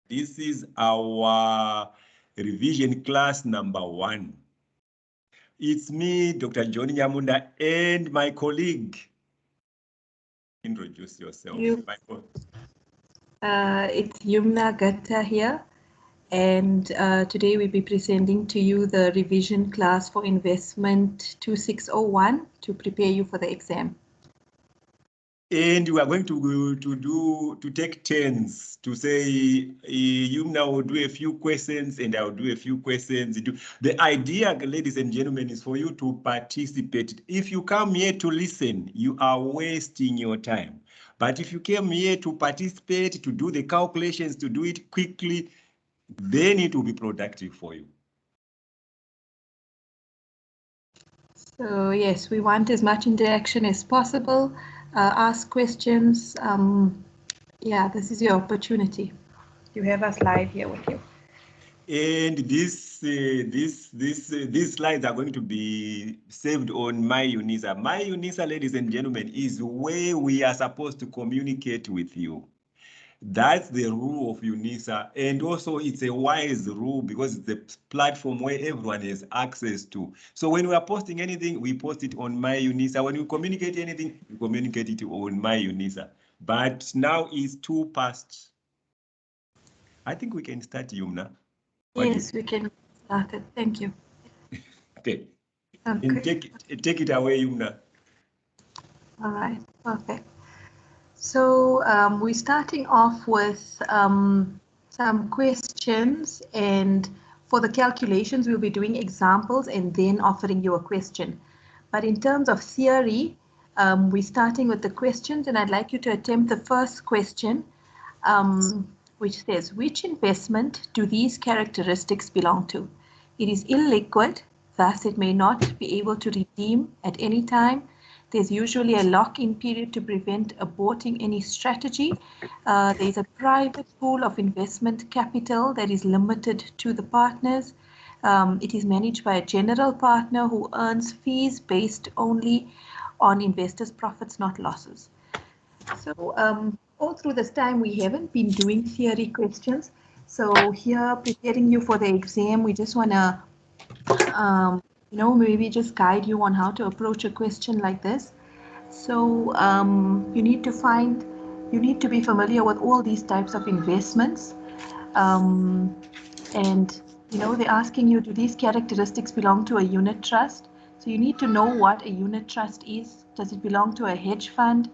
This is our revision class number 1. It's me, Dr. John Nyamunda, and my colleague. Introduce yourself. It's Yumna Gatta here, and today we'll be presenting to you the revision class for investment 2601 to prepare you for the exam. And we are going to take turns to say, Yumna will do a few questions and I'll do a few questions. The idea, ladies and gentlemen, is for you to participate. If you come here to listen, you are wasting your time. But if you came here to participate, to do the calculations, to do it quickly, then it will be productive for you. So yes, we want as much interaction as possible. Ask questions. Yeah, this is your opportunity. You have us live here with you. And these slides are going to be saved on My UNISA. My UNISA, ladies and gentlemen, is where we are supposed to communicate with you. That's the rule of UNISA. And also it's a wise rule because it's a platform where everyone has access to. So when we are posting anything, we post it on My UNISA. When we communicate anything, we communicate it on My UNISA. But now it's 2 past. I think we can start, Yumna. Yes, we can start it. Thank you. Okay. And take it away, Yumna. All right, perfect. So we're starting off with some questions, and for the calculations we'll be doing examples and then offering you a question. But in terms of theory, we're starting with the questions, and I'd like you to attempt the first question, which says, which investment do these characteristics belong to? It is illiquid, thus it may not be able to redeem at any time. There's usually a lock-in period to prevent aborting any strategy. There's a private pool of investment capital that is limited to the partners. It is managed by a general partner who earns fees based only on investors' profits, not losses. So all through this time, we haven't been doing theory questions. So here, preparing you for the exam, we just want to maybe just guide you on how to approach a question like this. So you need to be familiar with all these types of investments. And they're asking you, do these characteristics belong to a unit trust? So you need to know what a unit trust is. Does it belong to a hedge fund?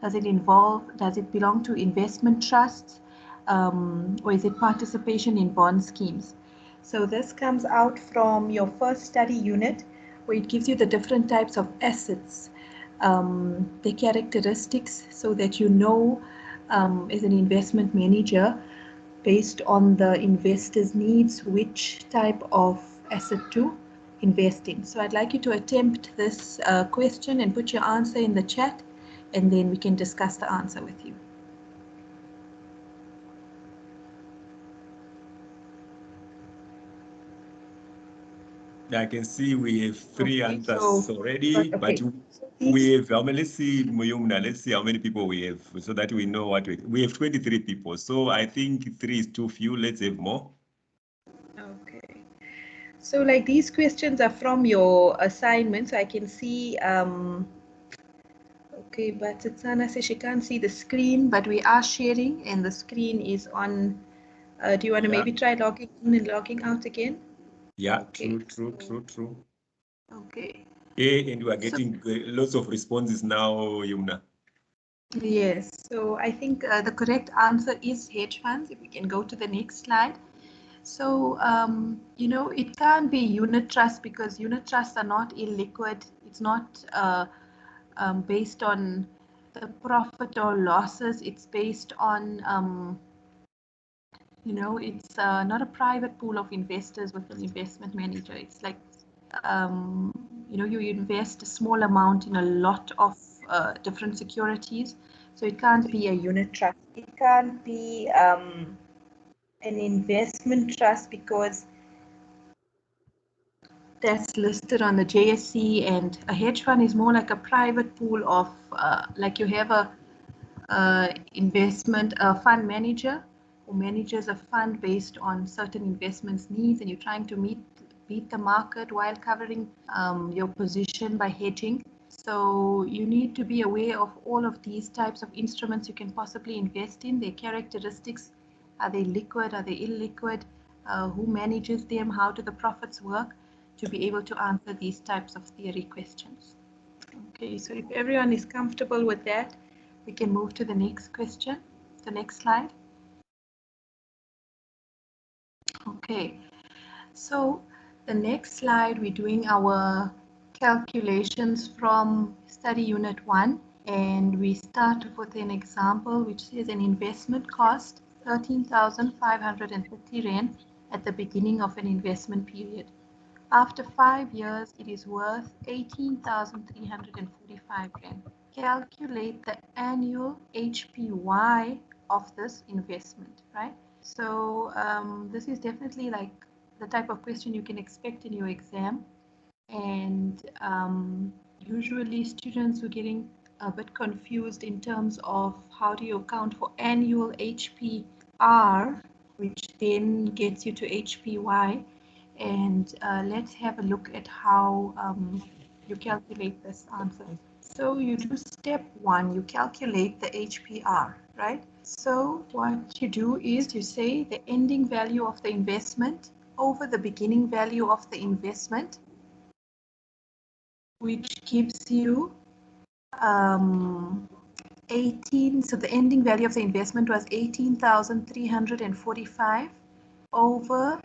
Does it belong to investment trusts? Or is it participation in bond schemes? So this comes out from your first study unit, where it gives you the different types of assets, the characteristics, so that you know as an investment manager, based on the investor's needs, which type of asset to invest in. So I'd like you to attempt this question and put your answer in the chat, and then we can discuss the answer with you. I can see we have 3 answers already, but so we have, let's see, Muyumna, let's see how many people we have so that we know what we have 23 people. So I think 3 is too few. Let's have more. Okay. So like these questions are from your assignment, so I can see, okay, but Tsatsana says she can't see the screen, but we are sharing and the screen is on. Do you want to maybe try logging in and logging out again? Yeah, okay. True. Okay. Okay, and we are getting lots of responses now, Yumna. Yes, so I think the correct answer is hedge funds. If we can go to the next slide. So, it can't be unit trust because unit trusts are not illiquid. It's not based on the profit or losses. It's based on, it's not a private pool of investors with an investment manager. It's like, you invest a small amount in a lot of different securities. So it can't be a unit trust. It can't be an investment trust because that's listed on the JSE, and a hedge fund is more like a private pool of, like you have a investment fund manager who manages a fund based on certain investments needs, and you're trying to beat the market while covering your position by hedging. So you need to be aware of all of these types of instruments you can possibly invest in, their characteristics. Are they liquid? Are they illiquid? Who manages them? How do the profits work? To be able to answer these types of theory questions. Okay, so if everyone is comfortable with that, we can move to the next question, the next slide. Okay, so the next slide, we're doing our calculations from study unit 1, and we start with an example which says an investment cost 13,530 Rand at the beginning of an investment period. After 5 years, it is worth 18,345 Rand. Calculate the annual HPY of this investment, right? So this is definitely like the type of question you can expect in your exam. And usually students were getting a bit confused in terms of how do you account for annual HPR, which then gets you to HPY. And let's have a look at how you calculate this answer. So you do step 1, you calculate the HPR, right? So what you do is you say the ending value of the investment over the beginning value of the investment, which gives you 18. So the ending value of the investment was 18,345 over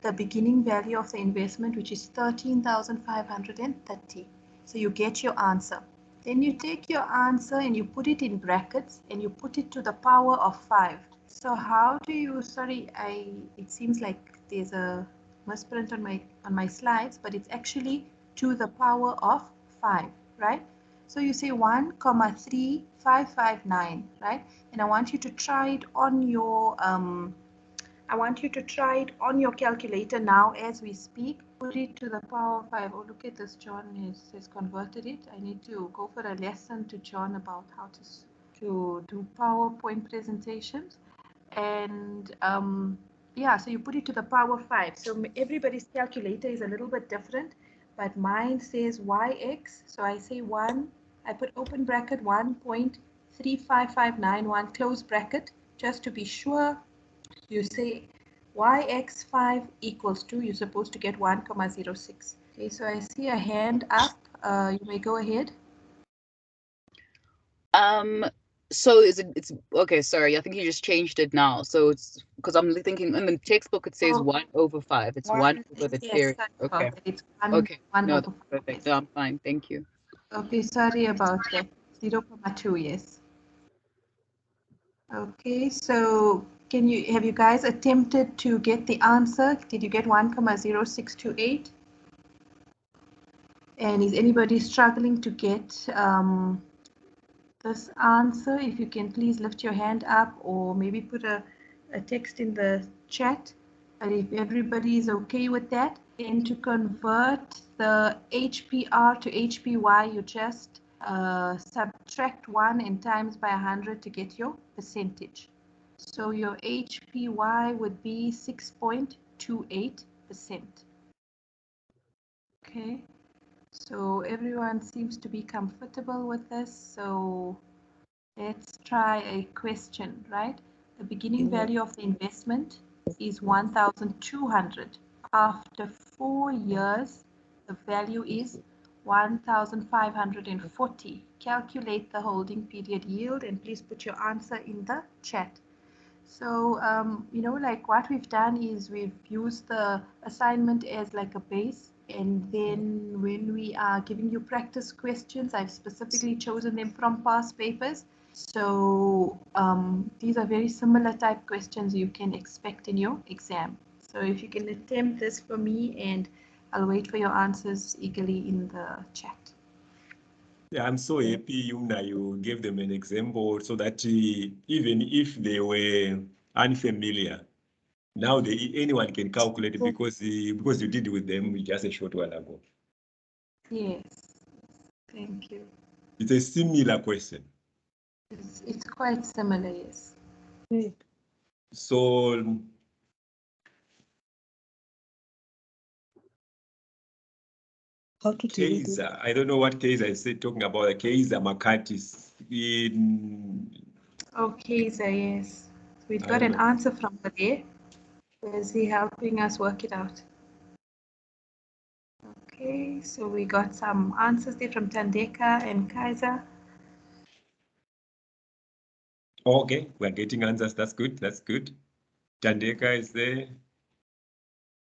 the beginning value of the investment, which is 13,530. So you get your answer. Then you take your answer and you put it in brackets and you put it to the power of 5. So how do you, sorry, it seems like there's a misprint on my slides, but it's actually to the power of 5, right? So you say 1,3559, right? And I want you to try it on your calculator now as we speak. Put it to the power of 5. Oh, look at this. John has converted it. I need to go for a lesson to John about how to do PowerPoint presentations. And yeah, so you put it to the power 5. So everybody's calculator is a little bit different, but mine says YX. So I say 1, I put open bracket 1.35591 close bracket, just to be sure. You say YX5 equals 2, you're supposed to get 1,06. Okay, so I see a hand up. You may go ahead. So it's okay, sorry, I think you just changed it now. So it's because I'm thinking in the textbook it says 1/5. It's 1 over the period. Okay. It's okay. No, that's perfect. No, I'm fine. Thank you. Okay, sorry about that. 0.2, yes. Okay, so have you guys attempted to get the answer? Did you get 1,0628? And is anybody struggling to get this answer? If you can please lift your hand up or maybe put a text in the chat. But if everybody is okay with that, then to convert the HPR to HPY, you just subtract 1 and times by 100 to get your percentage. So your HPY would be 6.28%. Okay, so everyone seems to be comfortable with this. So let's try a question, right? The beginning value of the investment is 1,200. After 4 years, the value is 1,540. Calculate the holding period yield and please put your answer in the chat. So, like what we've done is we've used the assignment as like a base. And then when we are giving you practice questions, I've specifically chosen them from past papers. So these are very similar type questions you can expect in your exam. So if you can attempt this for me, and I'll wait for your answers eagerly in the chat. Yeah, I'm so happy, Yuna, you gave them an example so that even if they were unfamiliar, now anyone can calculate it because you did it with them just a short while ago. Yes, thank you. It's a similar question. It's quite similar, yes. So Kaiser, I don't know what Kaiser is talking about. Kaiser Makatis in. Oh, Kaiser, yes. We've got an answer from there. Is he helping us work it out? Okay, so we got some answers there from Tandeka and Kaiser. Okay, we're getting answers. That's good. That's good. Tandeka is there.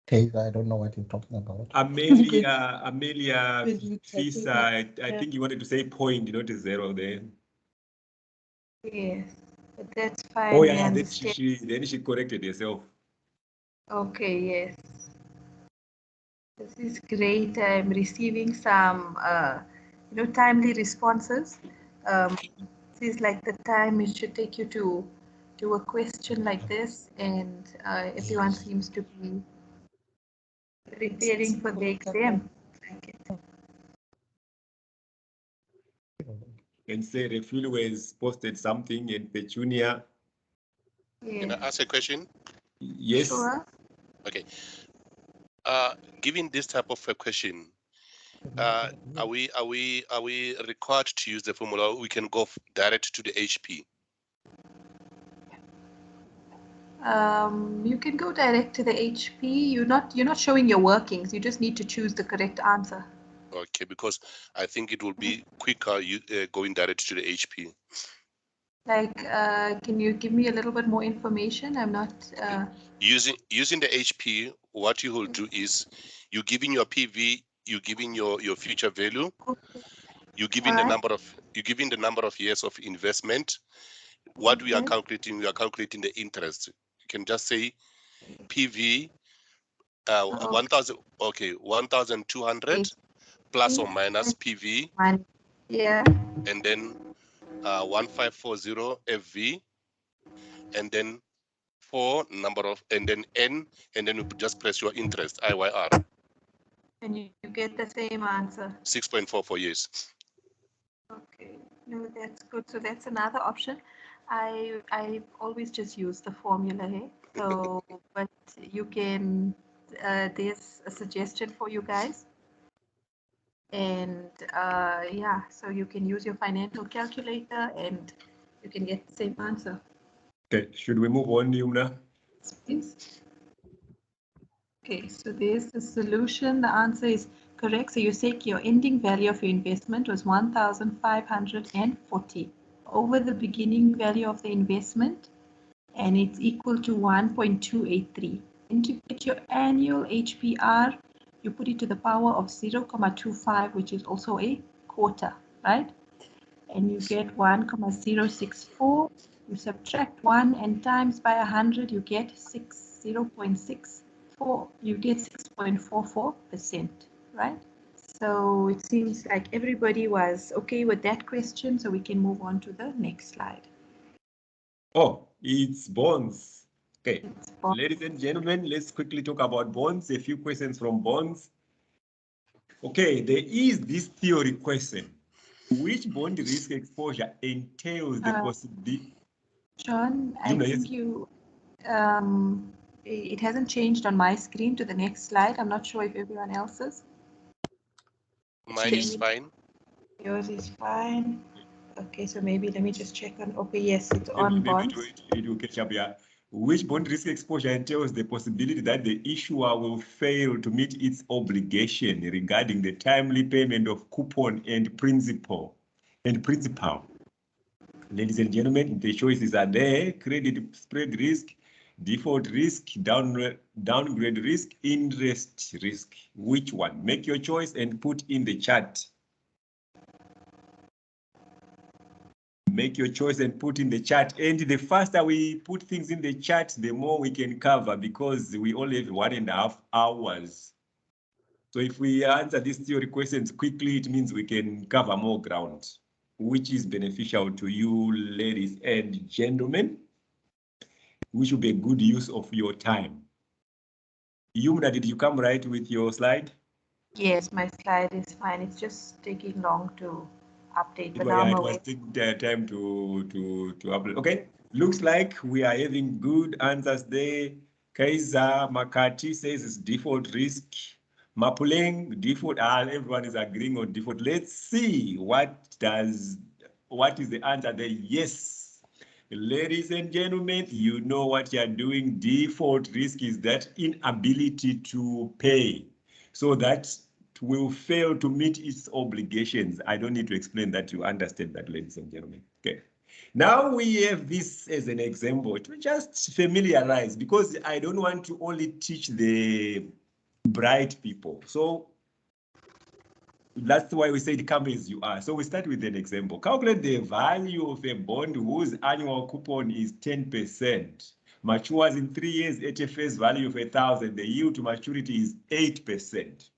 Kaiser, I don't know what you're talking about. Amelia Fisa, I think you wanted to say point, not a zero there. Yes, but that's fine. Oh yeah, then she corrected herself. Okay, yes. This is great. I'm receiving some, timely responses. This is like the time it should take you to do a question like this, and everyone seems to be preparing for the exam. And say Refilwes posted something in Petunia. Yeah. Can I ask a question? Yes. Sure. Okay. Given this type of a question, are we required to use the formula? We can go direct to the HP. You can go direct to the HP. You're not showing your workings. You just need to choose the correct answer. Okay, because I think it will be quicker going direct to the HP. Like, can you give me a little bit more information? I'm not. Using the HP, what you will do is you giving your PV, you giving your future value, you giving the number of years of investment. What we are calculating the interest. You can just say PV 1,000. Okay, 1,200 plus or minus PV. Yeah. And then 1540 FV, and then and then N, and then you just press your interest, IYR. And you get the same answer. 6.44 years. Okay, no, that's good. So that's another option. I always just use the formula here. So, but you can. There's a suggestion for you guys. And yeah, so you can use your financial calculator and you can get the same answer. Okay, should we move on, Yumna? Please. Okay, so there's the solution. The answer is correct. So you say your ending value of your investment was 1,540 over the beginning value of the investment, and it's equal to 1.283. And to get your annual HPR, you put it to the power of 0.25, which is also a quarter, right? And you get 1.064. You subtract 1 and times by 100, you get 0.64. You get 6.44%, right? So it seems like everybody was okay with that question, so we can move on to the next slide. Oh, it's bonds. Okay, ladies and gentlemen, let's quickly talk about bonds. A few questions from bonds. Okay, there is this theory question. Which bond risk exposure entails the possibility? John, I think it hasn't changed on my screen to the next slide. I'm not sure if everyone else's. Mine is fine. Yours is fine. Okay, so maybe let me just check on. Okay, yes, it's on bonds. It will catch up here. Which bond risk exposure entails the possibility that the issuer will fail to meet its obligation regarding the timely payment of coupon and principal. Ladies and gentlemen, the choices are there: credit spread risk, default risk, downgrade risk, interest risk. Which one? Make your choice and put in the chat. Make your choice and put in the chat. And the faster we put things in the chat, the more we can cover, because we only have 1.5 hours. So if we answer these theory questions quickly, it means we can cover more ground, which is beneficial to you, ladies and gentlemen, which will be a good use of your time. Yumna, did you come right with your slide? Yes, my slide is fine. It's just taking long to update. It was taking time to upload. Okay, Looks like we are having good answers there. Kaiser Makati says it's default risk. Mapuleng, default, everyone is agreeing on default. Let's see what is the answer there. Yes. Ladies and gentlemen, you know what you're doing. Default risk is that inability to pay. So that will fail to meet its obligations. I don't need to explain that. You understand that, ladies and gentlemen. Okay. Now we have this as an example to just familiarize, because I don't want to only teach the bright people. So that's why we said come as you are. So we start with an example. Calculate the value of a bond whose annual coupon is 10%. Matures in 3 years at a face value of 1,000. The yield to maturity is 8%.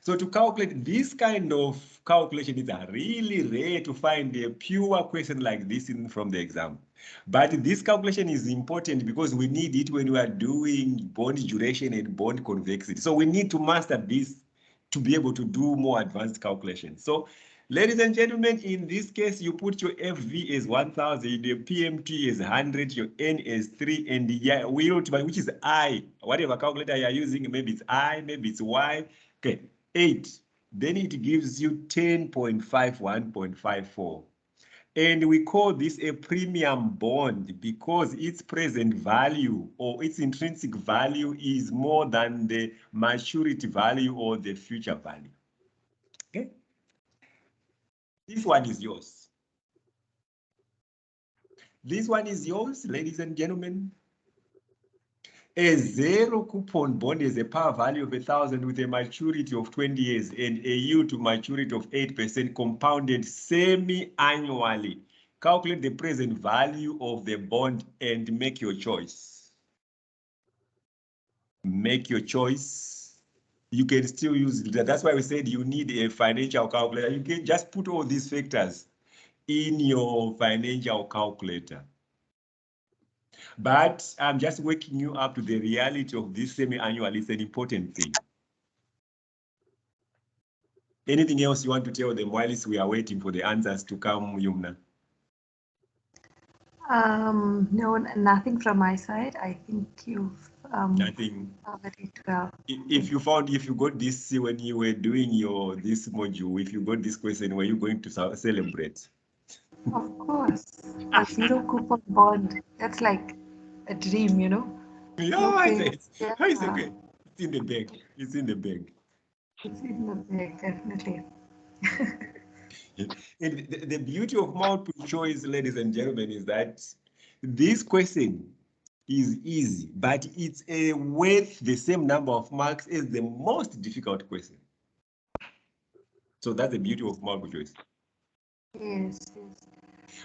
So to calculate this kind of calculation, it's really rare to find a pure question like this from the exam. But this calculation is important because we need it when we are doing bond duration and bond convexity. So we need to master this to be able to do more advanced calculations. So ladies and gentlemen, in this case, you put your FV as 1,000, your PMT is 100, your N is 3, and the yield, which is I. Whatever calculator you're using, maybe it's I, maybe it's Y. Okay, 8. Then it gives you 10.51.54. And we call this a premium bond because its present value or its intrinsic value is more than the maturity value or the future value. Okay? This one is yours. This one is yours, ladies and gentlemen. A zero coupon bond is a par value of 1,000 with a maturity of 20 years and a yield to maturity of 8% compounded semi-annually. Calculate the present value of the bond and make your choice. Make your choice. You can still use that. That's why we said you need a financial calculator. You can just put all these factors in your financial calculator. But I'm just waking you up to the reality of this semi-annual. It's an important thing. Anything else you want to tell them whilst we are waiting for the answers to come, Yumna? No, nothing from my side. I think you've Nothing. covered it well. If you got this when you were doing this module, if you got this question, were you going to celebrate? Of course, a zero coupon bond. That's like a dream, you know. Yeah, It's it's okay. It's in the bag. It's in the bag. It's in the bag, definitely. And the beauty of multiple choice, ladies and gentlemen, is that this question is easy, but it's worth the same number of marks as the most difficult question. So that's the beauty of multiple choice. Yes, yes.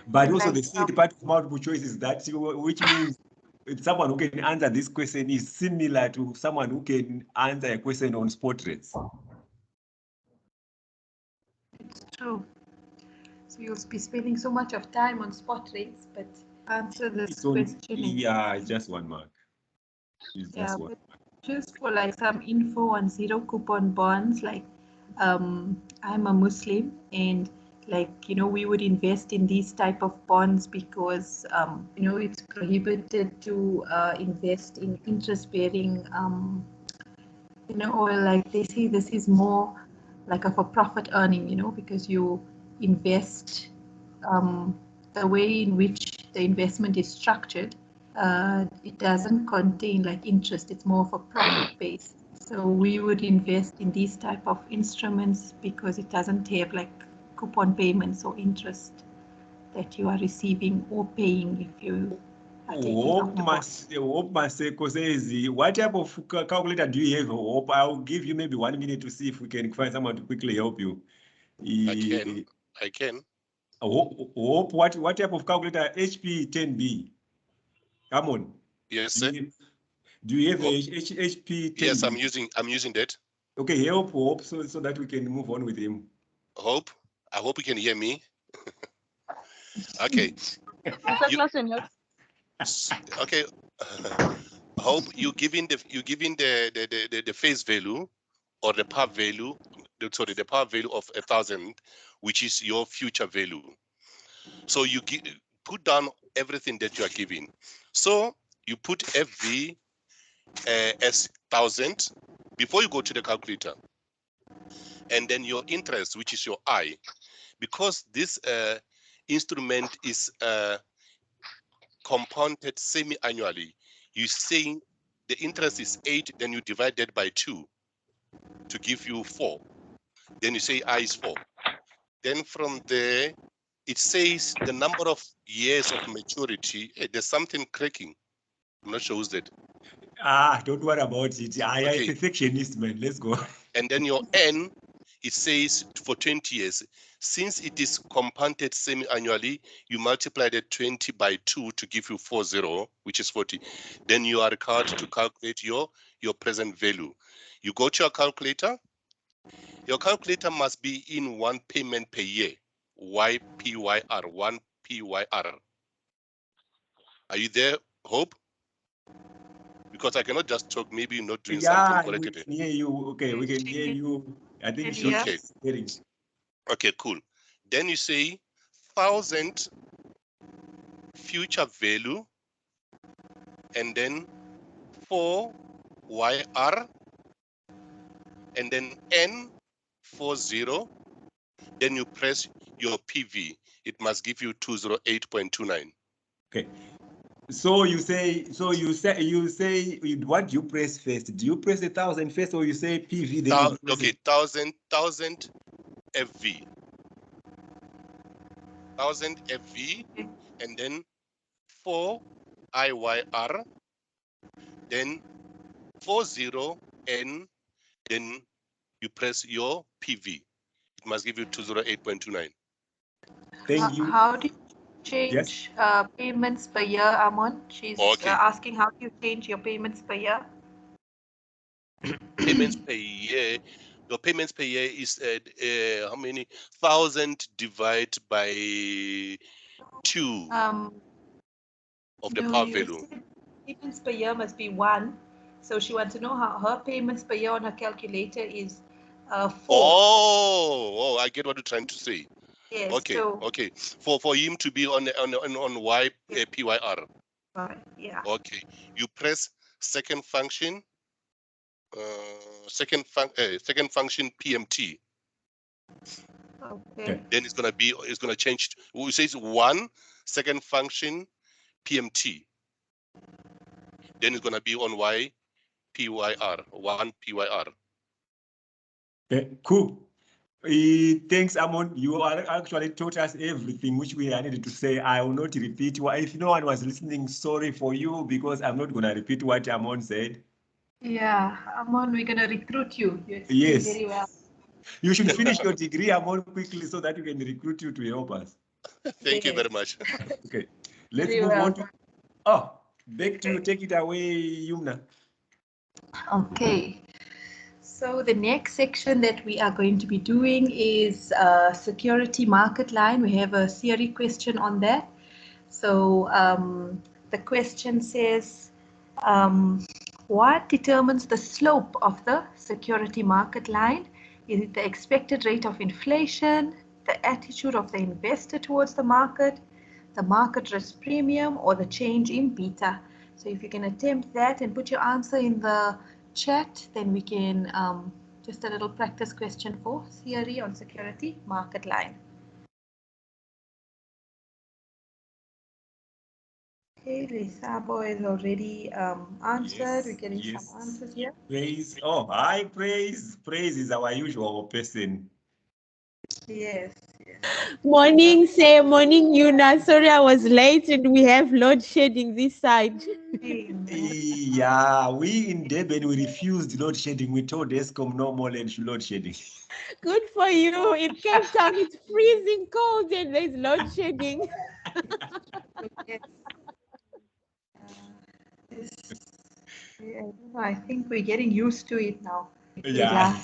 But And also like, the third part of multiple choice is that, which means someone who can answer this question is similar to someone who can answer a question on spot rates. it's true. So you'll be spending so much of time on spot rates, but answer this question. Yeah, it's just 1 mark. It's Yeah, just 1 but just for like some info on zero coupon bonds, like I'm a Muslim, and like, you know, we would invest in these type of bonds because you know, it's prohibited to invest in interest bearing you know, or like they say this is more like of a profit earning, you know, because you invest the way in which the investment is structured, it doesn't contain like interest, it's more of a profit base. So we would invest in these type of instruments because it doesn't have like coupon payments or interest that you are receiving or paying if you are taking out the bond. Hope Maseko says, what type of calculator do you have? Hope I'll give you maybe 1 minute to see if we can find someone to quickly help you. I can. Hope, what type of calculator? HP 10B. Come on. Yes, sir. Do you have a HP 10B? Yes, I'm using that. Okay, help Hope so that we can move on with him. Hope. I hope you can hear me. Okay. Okay. Hope you giving the face value or the par value, the par value of 1,000, which is your future value. So you put down everything that you are giving. So you put FV as 1,000 before you go to the calculator. And then your interest, which is your I, because this instrument is compounded semi-annually, you're saying the interest is 8, then you divide that by 2 to give you 4. Then you say I is 4. Then from there, it says the number of years of maturity. Hey, there's something cracking. I'm not sure who's that. Don't worry about it. I am Okay. perfectionist, man. Let's go. And then your N, it says for 20 years. Since it is compounded semi-annually, you multiply the 20 by 2 to give you 40, which is 40. Then you are required to calculate your present value. You go to your calculator. Your calculator must be in 1 payment per year. YPYR, 1 PYR. Are you there, Hope? Because I cannot just talk, maybe you're not doing something correctly. We can hear you. Okay, we can hear you. I think she's Okay. hearing. Okay, cool. Then you say 1,000 future value, and then 4 YR, and then N40. Then you press your PV. It must give you 208.29. Okay. So you say what do you press first? Do you press 1,000 first, or you say PV? Then okay, 1,000 FV. 1,000 FV, and then 4 IYR, then 40N, then you press your PV. It must give you 208.29. Thank you. How do you change payments per year, Amon? She's asking how do you change your payments per year? Payments per year. Your payments per year is how many? 1,000 divided by 2 of the power value. Payments per year must be 1. So she wants to know how her payments per year on her calculator is 4. Oh, I get what you're trying to say. Yes. Okay. So, okay. For him to be on PYR. Yeah. Okay. You press second function. Second function PMT. Okay. Then it's gonna change. It says 1 second function PMT. Then it's gonna be on PYR, 1 PYR. Okay, cool. Thanks, Amon. You actually taught us everything which we needed to say. I will not repeat. If no one was listening, sorry for you, because I'm not going to repeat what Amon said. Yeah, Amon, we're going to recruit you. You explained Yes. very well. You should finish your degree, Amon, quickly so that we can recruit you to help us. Thank you very much. Okay, let's move on to... back to you. Take it away, Yumna. Okay. So the next section that we are going to be doing is security market line. We have a theory question on that. So the question says, what determines the slope of the security market line? Is it the expected rate of inflation, the attitude of the investor towards the market risk premium, or the change in beta? So if you can attempt that and put your answer in the chat, then we can just a little practice question for theory on security market line. Okay, Lisabo is already answered. Yes, We're getting some answers here. Praise. Oh, hi, Praise. Praise is our usual person. Yes. Morning, say morning, Yuna. Sorry, I was late and we have load shedding this side. Yeah, we in Durban, we refused load shedding. We told Eskom no more load shedding. Good for you. In Cape Town, it's freezing cold and there's load shedding. Yes. I think we're getting used to it now. Yeah.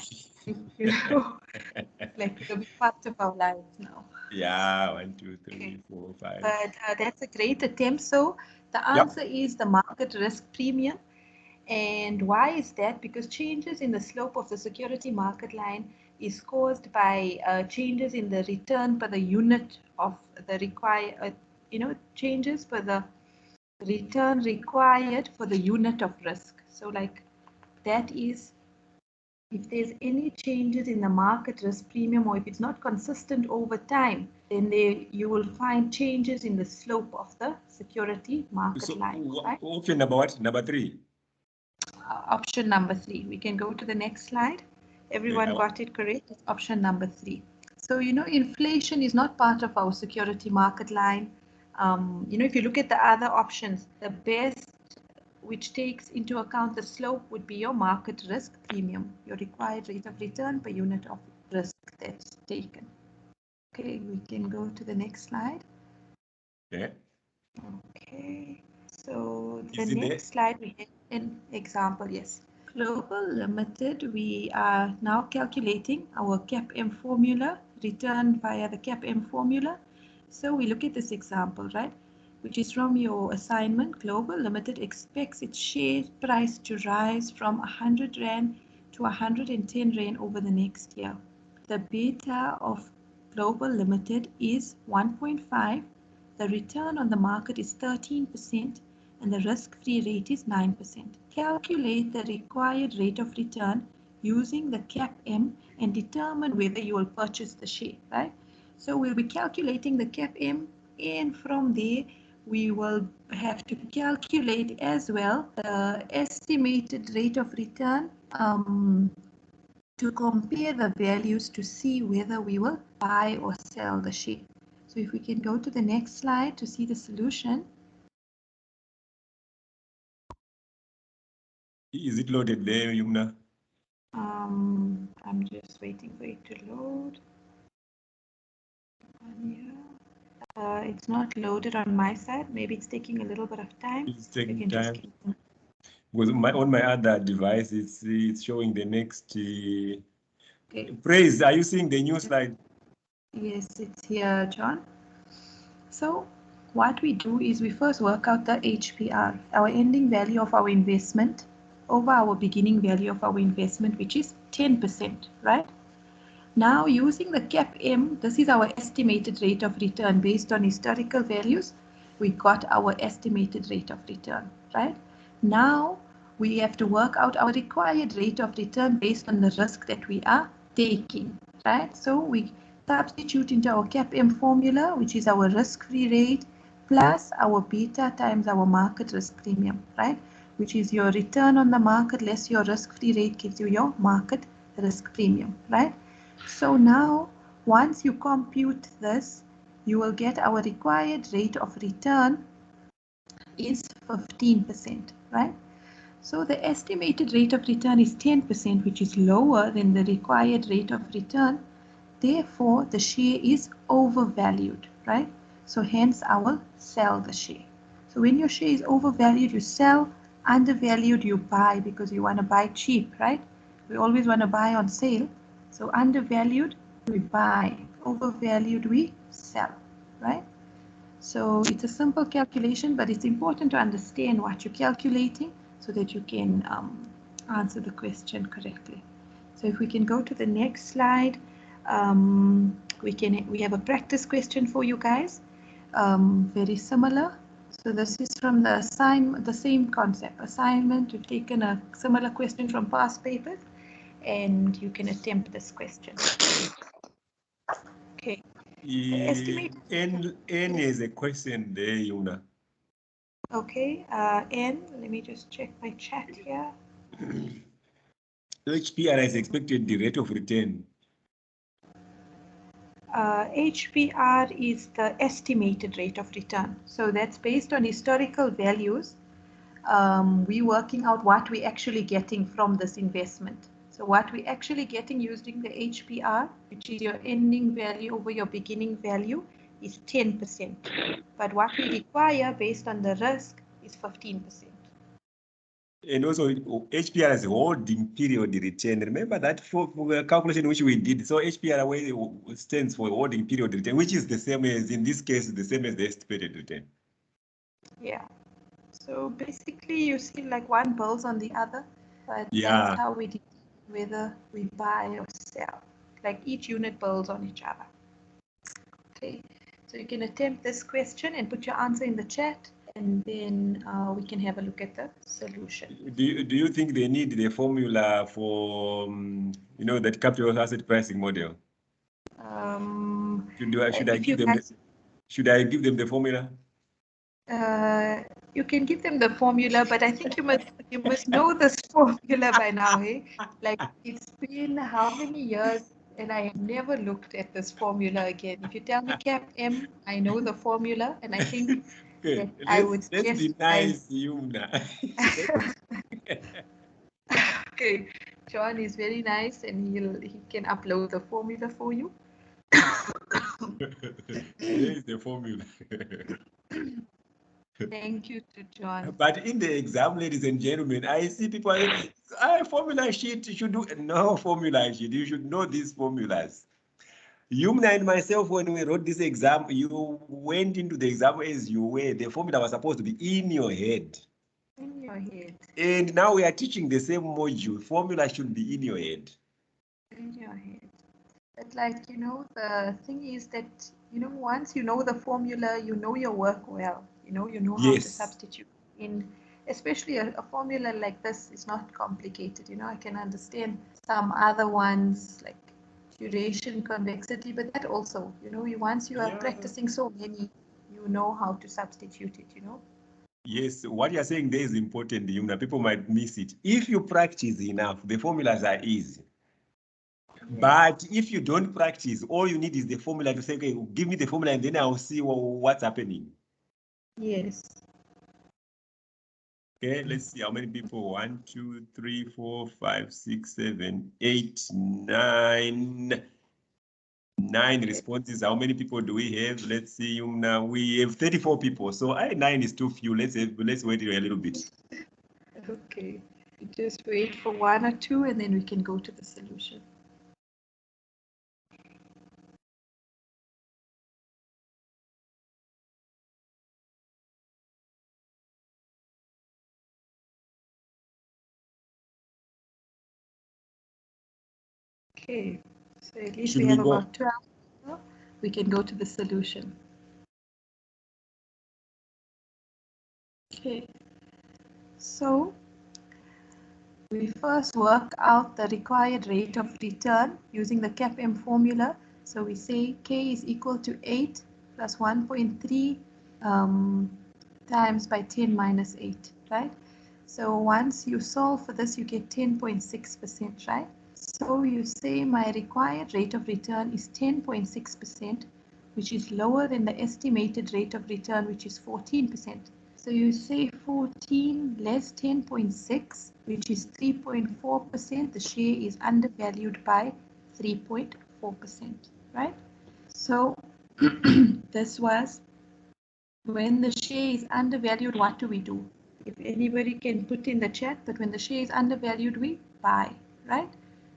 You know, like it'll be part of our lives now. Yeah, 1, 2, 3, 4, 5. But that's a great attempt. So the answer is the market risk premium. And why is that? Because changes in the slope of the security market line is caused by changes in the return per the unit of the changes for the return required for the unit of risk. So like that is, if there's any changes in the market risk premium, or if it's not consistent over time, then you will find changes in the slope of the security market line. Right? Option number what? Number 3. Option number 3. We can go to the next slide. Everyone got it correct. It's option number 3. So, inflation is not part of our security market line. If you look at the other options, the best which takes into account the slope would be your market risk premium, your required rate of return per unit of risk that's taken. Okay, we can go to the next slide. Yeah. Okay, so the next slide we have an example, yes. Global Limited, we are now calculating our CAPM formula, return via the CAPM formula. So we look at this example, right, which is from your assignment. Global Limited expects its share price to rise from 100 Rand to 110 Rand over the next year. The beta of Global Limited is 1.5. The return on the market is 13%. And the risk-free rate is 9%. Calculate the required rate of return using the CAPM and determine whether you will purchase the share, right? So we'll be calculating the CAPM, and from there we will have to calculate as well the estimated rate of return to compare the values to see whether we will buy or sell the share. So if we can go to the next slide to see the solution. Is it loaded there, Yumna? I'm just waiting for it to load. It's not loaded on my side. Maybe it's taking a little bit of time. It's taking time. Because on my other device, it's showing the next. Okay. Praise, are you seeing the new slide? Yes, it's here, John. So what we do is we first work out the HPR, our ending value of our investment, over our beginning value of our investment, which is 10%, right? Now, using the CAPM, this is our estimated rate of return based on historical values. We got our estimated rate of return, right? Now, we have to work out our required rate of return based on the risk that we are taking, right? So we substitute into our CAPM formula, which is our risk-free rate plus our beta times our market risk premium, right? Which is your return on the market less your risk-free rate gives you your market risk premium, right? So now, once you compute this, you will get our required rate of return is 15%, right? So the estimated rate of return is 10%, which is lower than the required rate of return. Therefore, the share is overvalued, right? So hence, I will sell the share. So when your share is overvalued, you sell. Undervalued, you buy because you want to buy cheap, right? We always want to buy on sale. So undervalued, we buy. Overvalued, we sell, right? So it's a simple calculation, but it's important to understand what you're calculating so that you can answer the question correctly. So if we can go to the next slide, we have a practice question for you guys, very similar. So this is from the same concept, assignment. We've taken a similar question from past papers, and you can attempt this question. Okay. N is a question there, Yuna. Okay, N, let me just check my chat here. HPR is expected the rate of return. HPR is the estimated rate of return. So that's based on historical values. We're working out what we're actually getting from this investment. So what we're actually getting using the HPR, which is your ending value over your beginning value, is 10%. But what we require based on the risk is 15%. And also HPR as a holding period return. Remember that for the calculation which we did. So HPR stands for holding period return, which is the same as, in this case, the same as the estimated return. Yeah. So basically you see like one builds on the other, but yeah, that's how we determine whether we buy or sell. Like each unit builds on each other. Okay. So you can attempt this question and put your answer in the chat, and then we can have a look at the solution. Do you think they need the formula for that capital asset pricing model? Should I give them the formula? You can give them the formula, but I think you must know this formula by now, hey? Like, it's been how many years, and I have never looked at this formula again. If you tell me CAPM, I know the formula, and I think Okay, I would let's suggest be nice, Yumna. Okay, John is very nice, and he can upload the formula for you. There is the formula. Thank you to John. But in the exam, ladies and gentlemen, I see people saying, formula sheet, you should do no formula sheet. You should know these formulas. Yumna and myself, when we wrote this exam, you went into the exam as you were. The formula was supposed to be in your head. In your head. And now we are teaching the same module. Formula should be in your head. In your head. But like, the thing is that, once you know the formula, you know your work well. You know how to substitute in, especially a formula like this is not complicated. I can understand some other ones like duration, convexity, but that also, once you are practicing so many, you know how to substitute it, Yes, what you're saying there is important, Yumna. People might miss it. If you practice enough, the formulas are easy. But if you don't practice, all you need is the formula to say, okay, give me the formula and then I'll see what's happening. Yes. Okay, let's see how many people. 1, 2, 3, 4, 5, 6, 7, 8, 9. 9 responses. How many people do we have? Let's see. Now we have 34 people. So 9 is too few. Let's wait a little bit. Okay. Just wait for 1 or 2 and then we can go to the solution. Okay, so at least we have about 12. We can go to the solution. Okay, so we first work out the required rate of return using the CAPM formula. So we say K is equal to 8 plus 1.3 times by 10 minus 8, right? So once you solve for this, you get 10.6%, right? So you say my required rate of return is 10.6%, which is lower than the estimated rate of return, which is 14%. So you say 14 less 10.6, which is 3.4%. The share is undervalued by 3.4%, right? So this was when the share is undervalued, what do we do? If anybody can put in the chat that when the share is undervalued, we buy, right?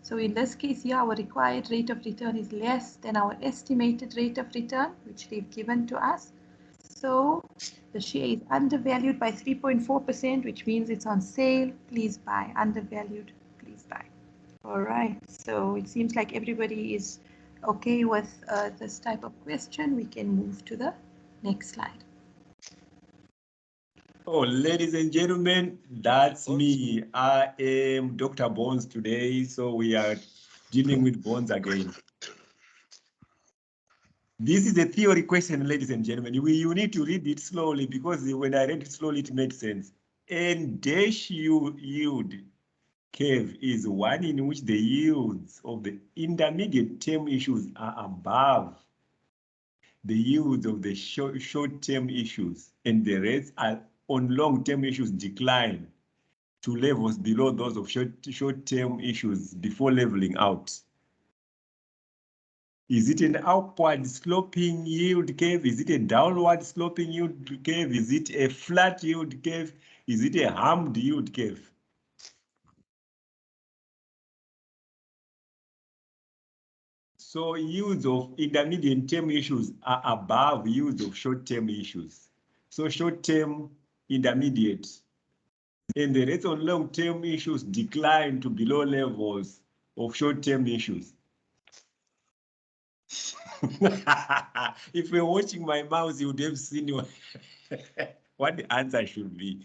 So in this case here, our required rate of return is less than our estimated rate of return, which they've given to us. So the share is undervalued by 3.4%, which means it's on sale. Please buy. Undervalued, please buy. All right. So it seems like everybody is okay with this type of question. We can move to the next slide. Oh, ladies and gentlemen, that's me. I am Dr. Bones today, so we are dealing with Bones again. This is a theory question, ladies and gentlemen. You need to read it slowly because when I read it slowly, it made sense. And dash yield curve is one in which the yields of the intermediate term issues are above the yields of the short-term issues, and the rates are on long-term issues decline to levels below those of short-term issues before leveling out. Is it an upward sloping yield curve? Is it a downward sloping yield curve? Is it a flat yield curve? Is it a humped yield curve? So yields of intermediate term issues are above yields of short-term issues. So short-term, intermediate, and the rates on long-term issues decline to below levels of short-term issues. If you're watching my mouse, you would have seen what the answer should be.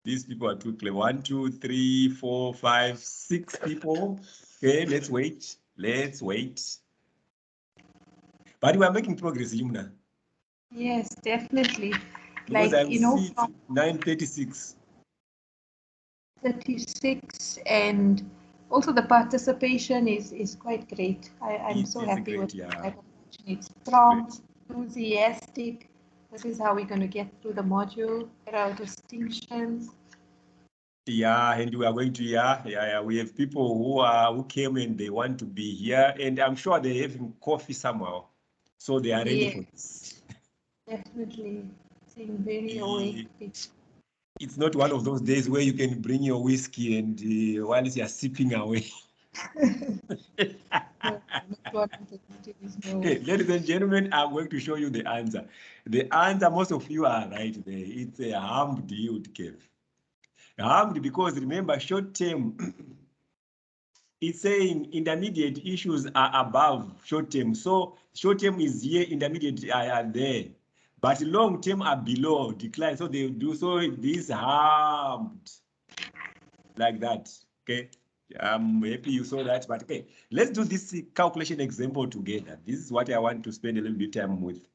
These people are too clever. 1, 2, 3, 4, 5, 6 people. Okay, let's wait. Let's wait. But we are making progress, Yumna. Yes, definitely. Because Like, I you know, see 9:36. 36, and also the participation is quite great. I'm so happy great, with yeah. it. It's prompt, enthusiastic. This is how we're going to get through the module. There are distinctions. Yeah, and we are going to, we have people who came and they want to be here, and I'm sure they're having coffee somehow. So they are ready for this. Definitely. Seem very awake. It's not one of those days where you can bring your whiskey and while you're sipping away. Okay, ladies and gentlemen, I'm going to show you the answer. The answer, most of you are right there. It's a harmed yield curve. Harmed because remember, short term, it's saying intermediate issues are above short term. So short term is here, intermediate are there. But long term are below, decline. So they do so this harmed like that. Okay. I'm happy you saw that, but okay, let's do this calculation example together. This is what I want to spend a little bit of time with.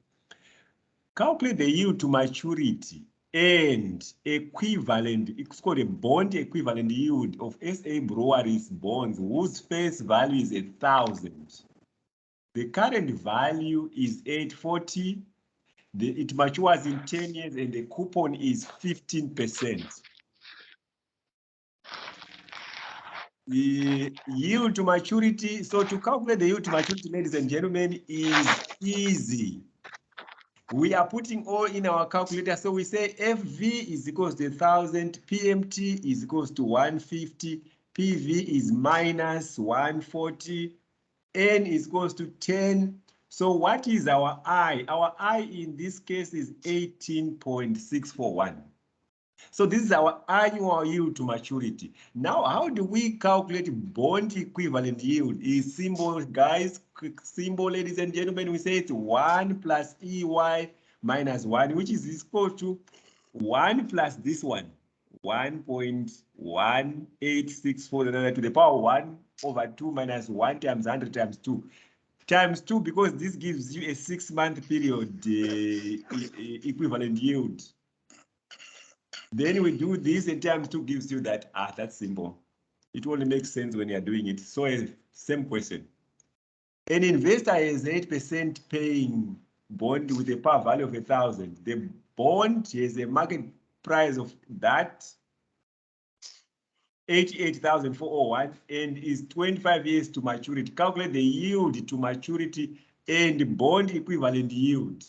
Calculate the yield to maturity and equivalent, it's called a bond equivalent yield of SA Breweries bonds whose face value is 1,000. The current value is 840. It matures in 10 years and the coupon is 15%. The yield to maturity, so to calculate the yield to maturity, ladies and gentlemen, is easy. We are putting all in our calculator. So we say FV is equals to 1,000, PMT is equals to 150, PV is minus 140, N is equals to 10. So what is our I? Our I in this case is 18.641. So this is our annual yield to maturity. Now, how do we calculate bond equivalent yield? Is simple, guys, quick symbol, ladies and gentlemen. We say it's 1 plus EY minus 1, which is equal to 1 plus this one, 1.1864 to the power 1 over 2 minus 1 times 100 times 2. Times 2, because this gives you a 6-month period equivalent yield. Then we do this and times 2 gives you that. That's simple. It only makes sense when you're doing it. So same question. An investor has 8% paying bond with a par value of 1,000. The bond has a market price of that 88,401 and is 25 years to maturity. Calculate the yield to maturity and bond equivalent yield.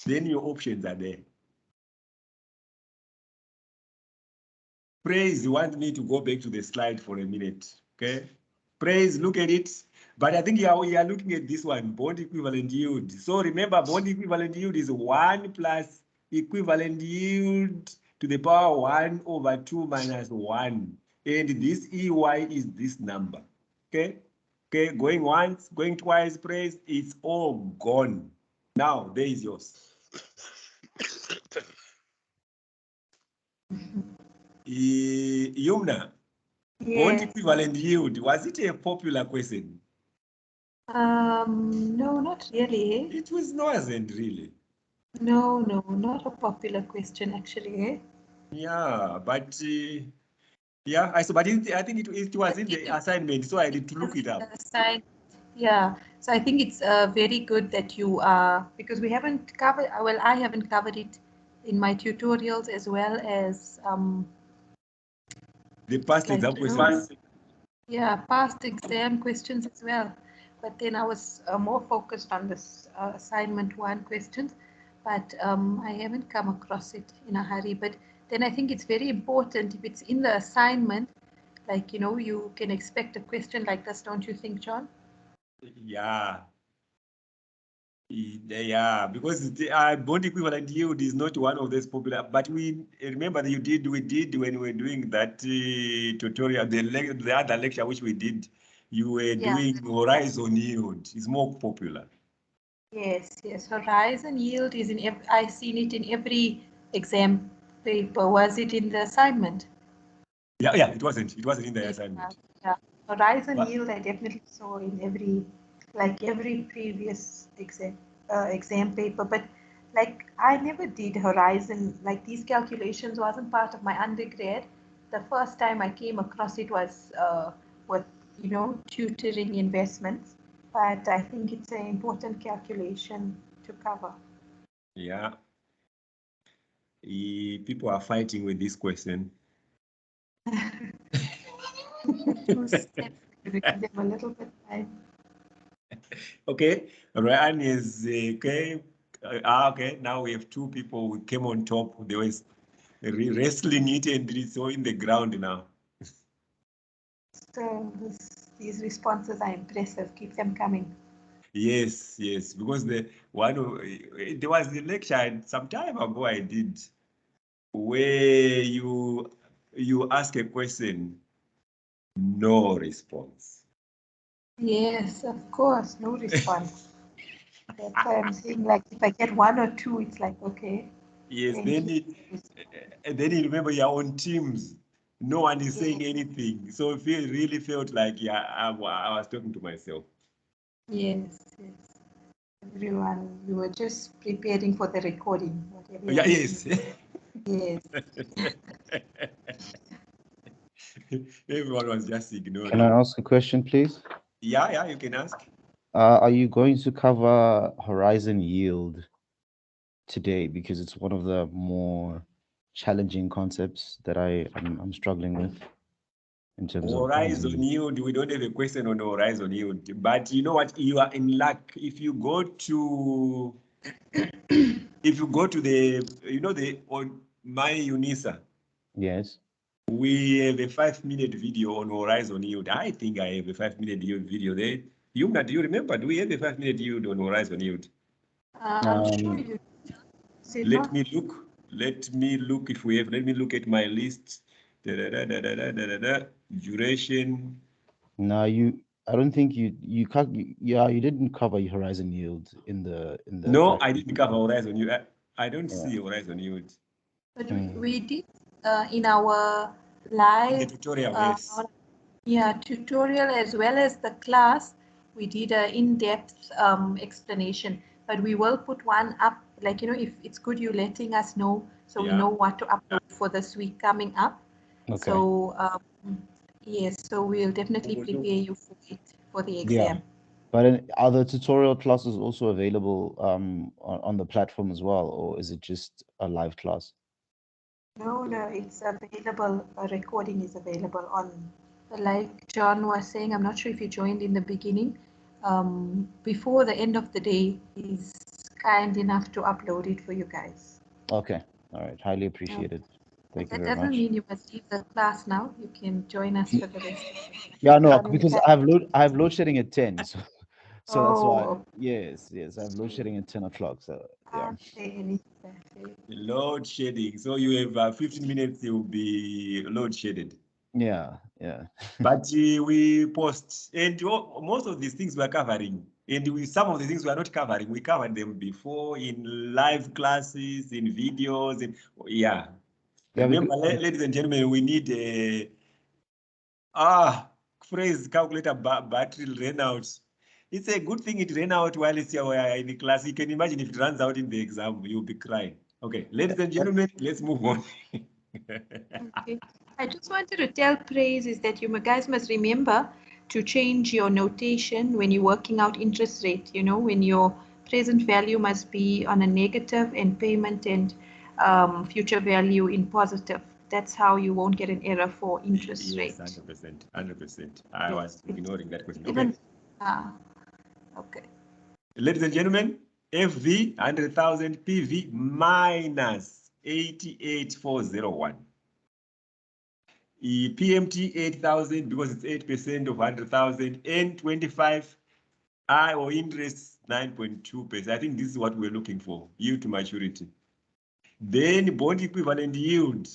Then your options are there. Praise wants me to go back to the slide for a minute, okay? Praise, look at it. But I think you are looking at this one, bond equivalent yield. So remember, bond equivalent yield is 1 plus equivalent yield to the power 1 over 2 minus 1. And this EY is this number, okay? Okay, going once, going twice, praise, it's all gone. Now, there is yours. Yumna, bond equivalent yield, was it a popular question? No, not really. It wasn't really. No, not a popular question actually. Yeah, but yeah, I think it was in the assignment, so I did look it up. Yeah, so I think it's very good that you are, because we haven't covered, well, I haven't covered it in my tutorials as well as the past exam questions. Yeah, past exam questions as well. But then I was more focused on this assignment 1 questions, but I haven't come across it in a hurry. But then I think it's very important if it's in the assignment, like, you know, you can expect a question like this, don't you think, John? Yeah. Yeah, because bond equivalent yield is not one of those popular, but we remember that we did when we were doing that tutorial, the other lecture which we did, you were doing horizon yield. It's more popular. Yes, horizon yield is in I've seen it in every exam paper. Was it in the assignment? Yeah, it wasn't in the assignment. Yeah, horizon yield I definitely saw in every previous exam paper, but like I never did horizon, like these calculations wasn't part of my undergrad. The first time I came across it was with tutoring investments, but I think it's an important calculation to cover. Yeah. People are fighting with this question. Give them a little bit time. Okay, Ryan is okay. Okay, now we have two people who came on top. They were wrestling it and it's all in the ground now. So these responses are impressive. Keep them coming. Yes, because there was a lecture some time ago I did where you ask a question, no response. Yes, of course, no response. That's why I'm saying, like, if I get one or two, it's like, okay. Yes, then you remember you're on Teams. No one is saying anything. So it really felt like, yeah, I was talking to myself. Yes. Everyone, we were just preparing for the recording. Yeah, yes. Yes. Everyone was just ignoring. Can I ask a question, please? Yeah, you can ask. Are you going to cover horizon yield today? Because it's one of the more challenging concepts that I'm struggling with in terms of horizon yield. We don't have a question on horizon yield, but you know what? You are in luck if you go to the on my UNISA. Yes. We have a 5-minute video on horizon yield. I think I have a 5-minute video there. Yumna, do you remember? Do we have a 5-minute yield on horizon yield? I'm sure you did. Let me look. Let me look if we have. Let me look at my list. Duration. No, I don't think you didn't cover your horizon yield in the No, I didn't cover horizon yield. I don't see horizon yield. But we did in our live tutorial, yes. Tutorial as well as the class. We did an in-depth explanation, but we will put one up. Like if it's good, you letting us know so we know what to upload for this week coming up. Okay. So yes, so we'll definitely prepare you for it for the exam. Yeah. But are the tutorial classes also available on the platform as well, or is it just a live class? No, it's available. A recording is available on, like John was saying, I'm not sure if you joined in the beginning. Before the end of the day, he's kind enough to upload it for you guys. Okay. All right. Highly appreciated. Thank you very much. That doesn't mean you must leave the class now. You can join us for the rest of it. Yeah, no, because I have load shedding at 10. So that's why. Okay. Yes, I have load shedding at 10 o'clock. So yeah. Load shedding. So you have 15 minutes. You'll be load shedded. Yeah. But we post, and most of these things we're covering, and some of the things we are not covering, we covered them before in live classes, in videos, and remember, ladies and gentlemen, we need a phrase calculator battery ran out. It's a good thing it ran out while it's in the class. You can imagine if it runs out in the exam, you'll be crying. Okay, ladies and gentlemen, let's move on. Okay. I just wanted to tell Praise is that you guys must remember to change your notation when you're working out interest rate, when your present value must be on a negative and payment and future value in positive. That's how you won't get an error for interest rate. 100%. I was ignoring that question. Okay. Okay. Ladies and gentlemen, FV 100,000, PV minus 88,401. PMT 8,000 because it's 8% of 100,000 and 25 or interest 9.2%. I think this is what we're looking for, yield to maturity. Then bond equivalent yield,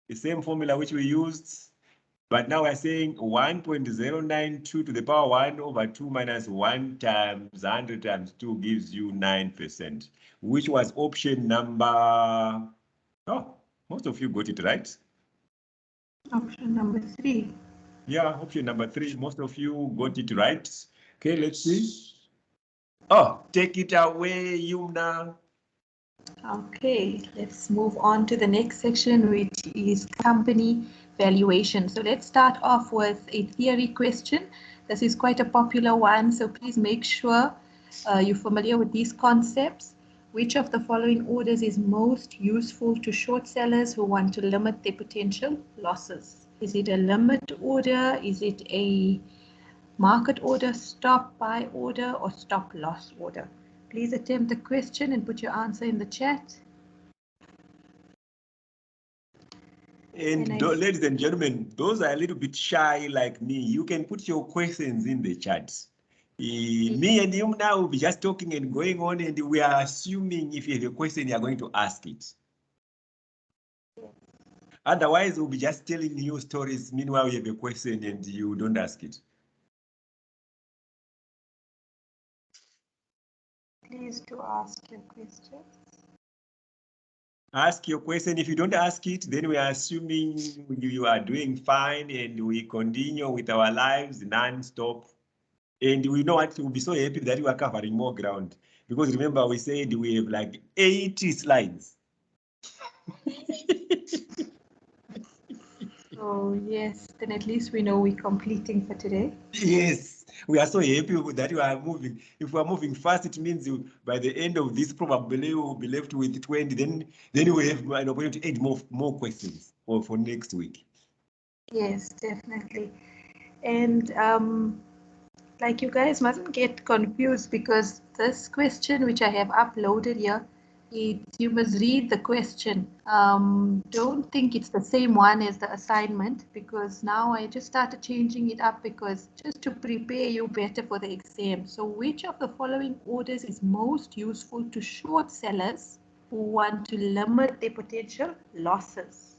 the same formula which we used, but now we're saying 1.092 to the power 1 over 2 minus 1 times 100 times 2 gives you 9%, which was option number, oh, most of you got it right. Option number 3. Yeah, option number 3, most of you got it right. Okay, let's see. Oh, take it away, Yumna. Okay, let's move on to the next section, which is company valuation. So let's start off with a theory question. This is quite a popular one, so please make sure you're familiar with these concepts. Which of the following orders is most useful to short sellers who want to limit their potential losses? Is it a limit order? Is it a market order, stop buy order, or stop loss order? Please attempt the question and put your answer in the chat. And ladies and gentlemen, those are a little bit shy like me. You can put your questions in the chat. Me and Yumna will be just talking and going on, and we are assuming if you have a question, you're going to ask it. Otherwise, we'll be just telling you stories. Meanwhile, you have a question and you don't ask it. Please do ask your question. Ask your question. If you don't ask it, then we are assuming you are doing fine and we continue with our lives non-stop. And we know what, we'll be so happy that we are covering more ground. Because remember, we said we have like 80 slides. So yes, then at least we know we're completing for today. Yes, we are so happy that we are moving. If we are moving fast, it means by the end of this, probably we'll be left with 20. Then we have an opportunity to add more questions for next week. Yes, definitely. And like, you guys mustn't get confused, because this question which I have uploaded here, you must read the question. Don't think it's the same one as the assignment, because now I just started changing it up because just to prepare you better for the exam. So which of the following orders is most useful to short sellers who want to limit their potential losses?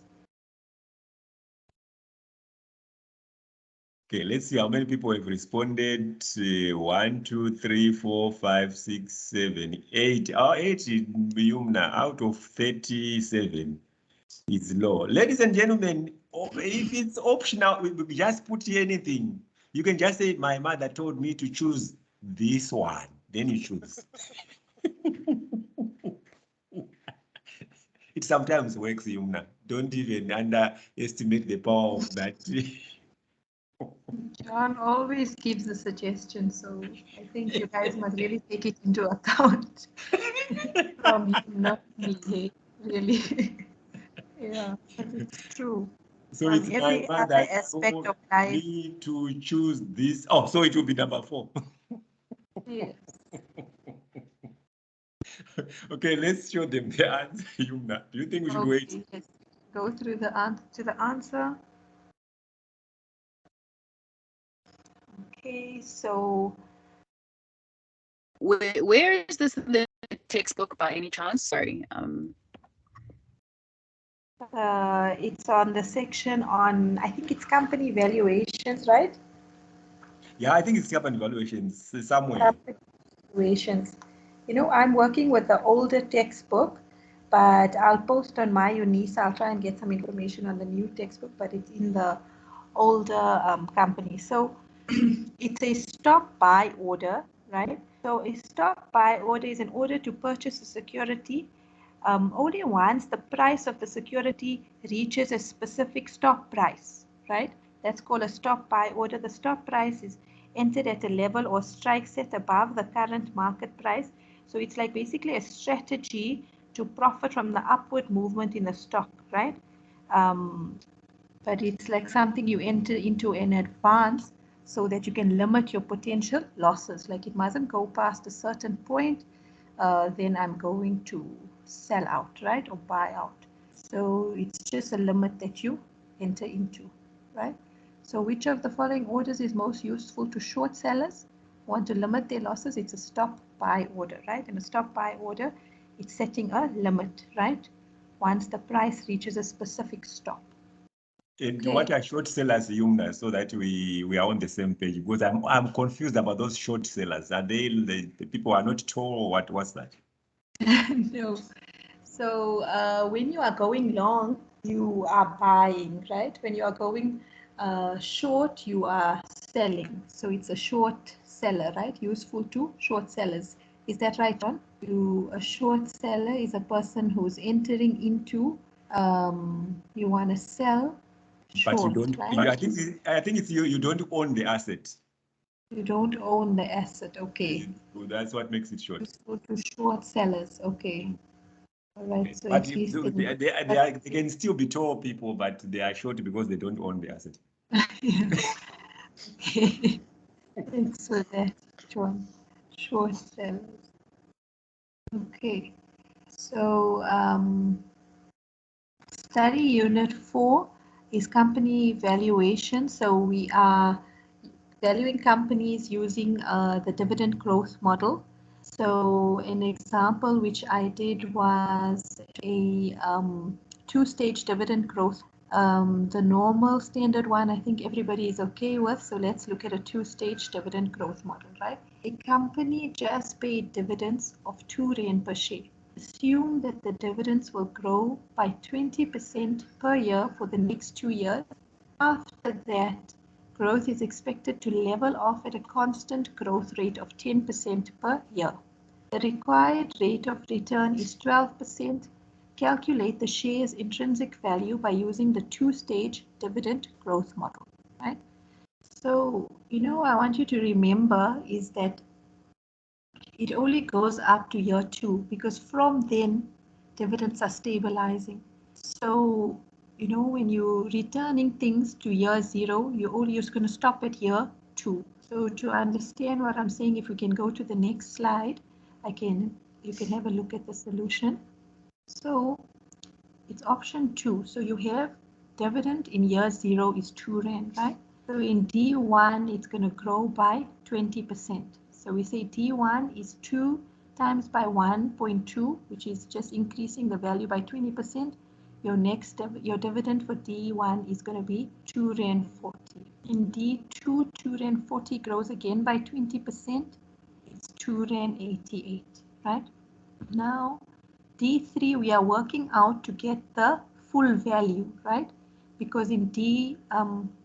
Okay, let's see how many people have responded. 1, 2, 3, 4, 5, 6, 7, 8. 8 is Yumna out of 37. It's low. Ladies and gentlemen, if it's optional, we just put anything. You can just say, my mother told me to choose this one. Then you choose. It sometimes works, Yumna. Don't even underestimate the power of that. John always gives the suggestion, so I think you guys must really take it into account. From you, not me, really. Yeah, but it's true. So On it's every my other mother aspect told of life. me to choose this. Oh, so it will be number 4. Yes. Okay, let's show them the answer, Yumna. Do you think we should wait? Yes. Go through the answer. Okay, so Where is this in the textbook by any chance? Sorry. it's on the section on, I think it's company valuations, right? Yeah, I think it's company valuations somewhere. Company valuations. You know, I'm working with the older textbook, but I'll post on my UNISA. I'll try and get some information on the new textbook, but it's in the older company. So it's a stop buy order, right? So a stop buy order is an order to purchase a security only once the price of the security reaches a specific stop price, right? That's called a stop buy order. The stop price is entered at a level or strike set above the current market price. So it's like basically a strategy to profit from the upward movement in the stock, right? But it's like something you enter into in advance so that you can limit your potential losses. Like, it mustn't go past a certain point, then I'm going to sell out, right? Or buy out. So it's just a limit that you enter into, right? So which of the following orders is most useful to short sellers want to limit their losses, it's a stop buy order, right? In a stop buy order, it's setting a limit, right? Once the price reaches a specific stop. And Okay. what are short sellers, Yumna, so that we are on the same page? Because I'm confused about those short sellers. Are they the people who are not told what's that? No. So when you are going long, you are buying, right? When you are going short, you are selling. So it's a short seller, right? Useful to short sellers. Is that right, John? A short seller is a person who's entering into, you want to sell short, But you don't, right? I think it's you don't own the asset. You don't own the asset, okay. So that's what makes it short. Useful to short sellers, okay. All right, so But at least they can still be tall people, but they are short because they don't own the asset. Okay. Thanks for that, John. Short sellers. Okay. So study unit 4 is company valuation. So we are valuing companies using the dividend growth model. So an example which I did was a two-stage dividend growth. The normal standard one, I think everybody is okay with. So let's look at a two-stage dividend growth model, right? A company just paid dividends of 2 Rand per share. Assume that the dividends will grow by 20% per year for the next 2 years. After that, growth is expected to level off at a constant growth rate of 10% per year. The required rate of return is 12%. Calculate the share's intrinsic value by using the two-stage dividend growth model, right? So, I want you to remember is that it only goes up to year 2 because from then dividends are stabilizing. So, when you're returning things to year 0, you're just going to stop at year 2. So to understand what I'm saying, if we can go to the next slide, you can have a look at the solution. So it's option 2. So you have dividend in year 0 is 2 Rand, right? So in D1, it's going to grow by 20%. So we say D1 is 2 times by 1.2, which is just increasing the value by 20%. Your dividend for D1 is going to be 2 Rand 40. In D2, 2 Rand 40 grows again by 20%. It's 2 Rand 88, right? Now, D3, we are working out to get the full value, right? Because in D,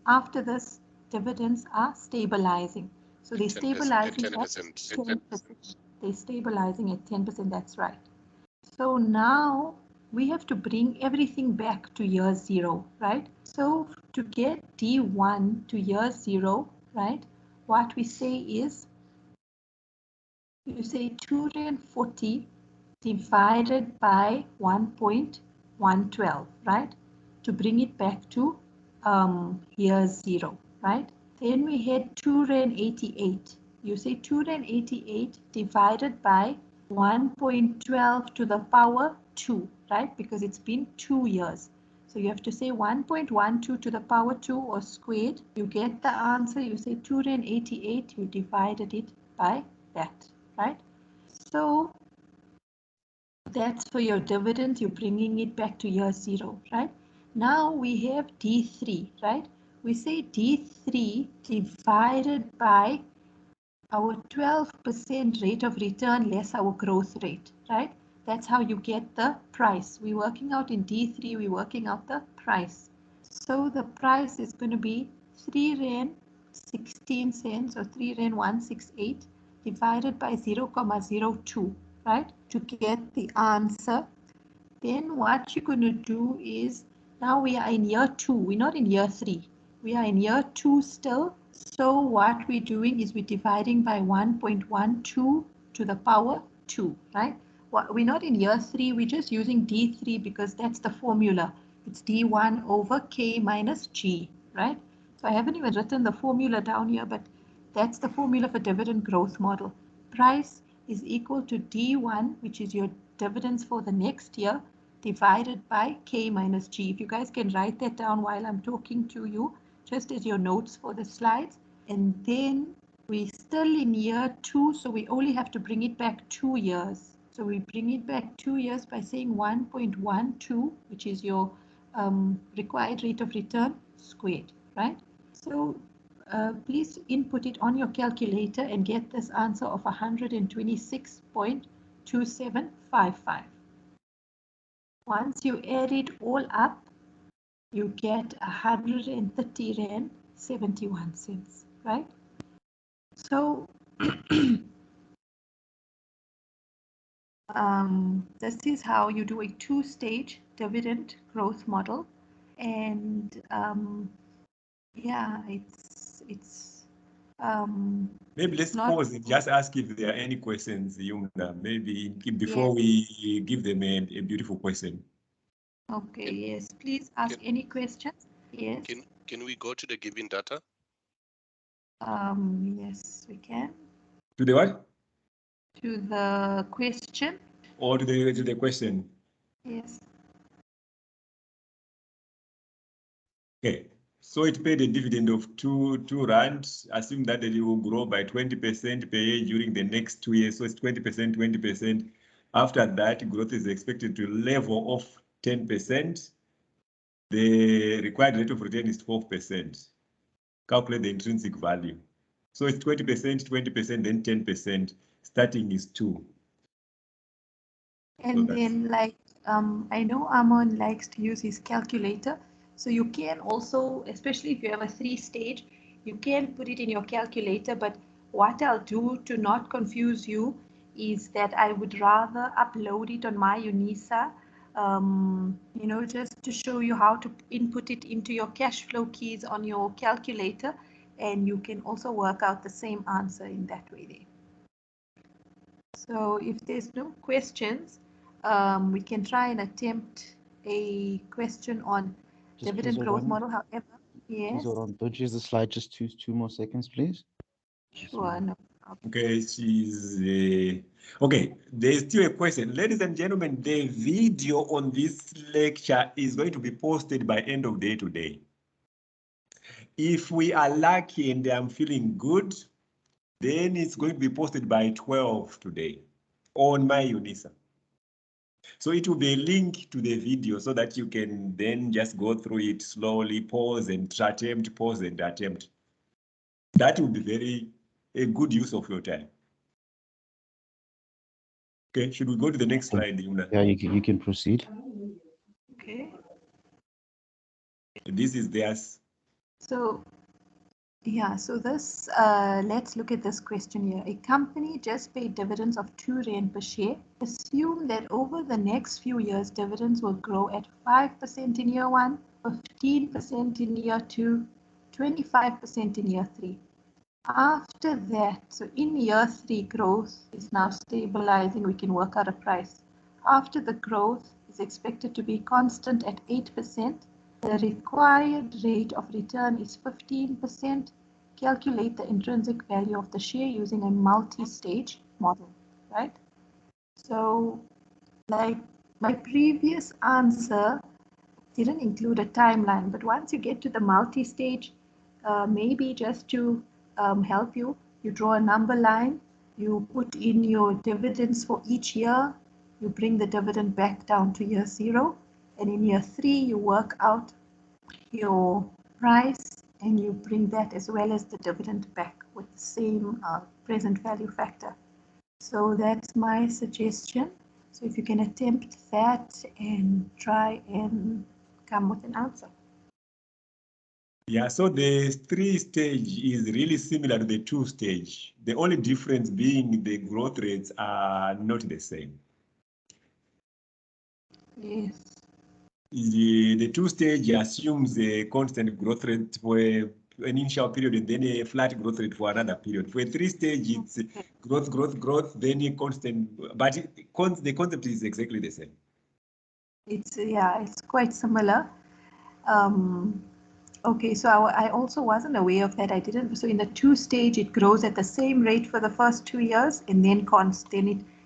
after this, dividends are stabilizing. So they're stabilizing at 10%. They're stabilizing at 10%, that's right. So now we have to bring everything back to year 0, right? So to get D1 to year 0, right? What we say is, you say 2 Rand 40 divided by 1.112, right? To bring it back to year 0, right? Then we had 2 Rand 88. You say 2 Rand 88 divided by 1.12 to the power 2, right? Because it's been 2 years. So you have to say 1.12 to the power 2 or squared. You get the answer. You say 2 Rand 88. You divided it by that, right? So that's for your dividend. You're bringing it back to year 0, right? Now we have D3, right? We say D3 divided by our 12% rate of return less our growth rate, right? That's how you get the price. We're working out in D3, we're working out the price. So the price is going to be 3 Rand 16 cents or 3 Rand 168 divided by 0.02, right? To get the answer. Then what you're going to do is, now we are in year 2, we're not in year 3. We are in year 2 still. So what we're doing is we're dividing by 1.12 to the power 2, right? We're not in year 3, we're just using D3 because that's the formula. It's D1 over K minus G, right? So I haven't even written the formula down here, but that's the formula for dividend growth model. Price is equal to D1, which is your dividends for the next year, divided by K minus G. If you guys can write that down while I'm talking to you, just as your notes for the slides. And then We're still in year 2, so we only have to bring it back 2 years. So we bring it back 2 years by saying 1.12, which is your required rate of return squared, right? So please input it on your calculator and get this answer of 126.2755. Once you add it all up, you get 130 Rand 71 cents, right? So this is how you do a 2-stage dividend growth model, and yeah, it's maybe let's pause and just ask if there are any questions, Yumna, maybe before we give them a beautiful question. Okay, yes, please ask any questions. Yes. Can we go to the given data? Yes, we can. To the what? To the question. Or to the question? Yes. Okay. So it paid a dividend of 2 Rand. Assume that it will grow by 20% per year during the next 2 years. So it's 20%, 20%. After that, growth is expected to level off 10%. The required rate of return is 12%. Calculate the intrinsic value. So it's 20%, 20%, then 10%. Starting is 2. And so then, like, I know Amon likes to use his calculator. So you can also, especially if you have a 3-stage, you can put it in your calculator. But what I'll do to not confuse you is that I would rather upload it on my UNISA, you know, just to show you how to input it into your cash flow keys on your calculator. And you can also work out the same answer in that way there. So if there's no questions, we can try and attempt a question on dividend growth model. However, yes. Don't use the slide. Just two more seconds, please. Sure, no problem. Okay, okay. There's still a question, ladies and gentlemen. The video on this lecture is going to be posted by end of day today. If we are lucky and I'm feeling good, then it's going to be posted by 12 today on my UNISA. So it will be a link to the video so that you can then just go through it slowly, pause and attempt, pause and attempt. That will be a good use of your time. Okay, should we go to the next slide, Yumna? Yeah, you can proceed. Okay. This is theirs. So, yeah, so this, let's look at this question here. A company just paid dividends of 2 Rand per share. Assume that over the next few years, dividends will grow at 5% in year 1, 15% in year 2, 25% in year 3. After that, so in year 3, growth is now stabilizing. We can work out a price. After the growth is expected to be constant at 8%. The required rate of return is 15%. Calculate the intrinsic value of the share using a multi-stage model, right? So, like my previous answer didn't include a timeline, but once you get to the multi-stage, maybe just to help you, you draw a number line, you put in your dividends for each year, you bring the dividend back down to year 0, and in year 3 you work out your price and you bring that as well as the dividend back with the same present value factor. So that's my suggestion. So if you can attempt that and try and come with an answer. Yeah, so the 3-stage is really similar to the 2-stage. The only difference being the growth rates are not the same. Yes. The 2-stage assumes a constant growth rate for an initial period and then a flat growth rate for another period. For a 3-stage, it's growth, then a constant, but the concept is exactly the same. It's quite similar. Okay, so I also wasn't aware of that. I didn't. So in the 2-stage, it grows at the same rate for the first 2 years, and then it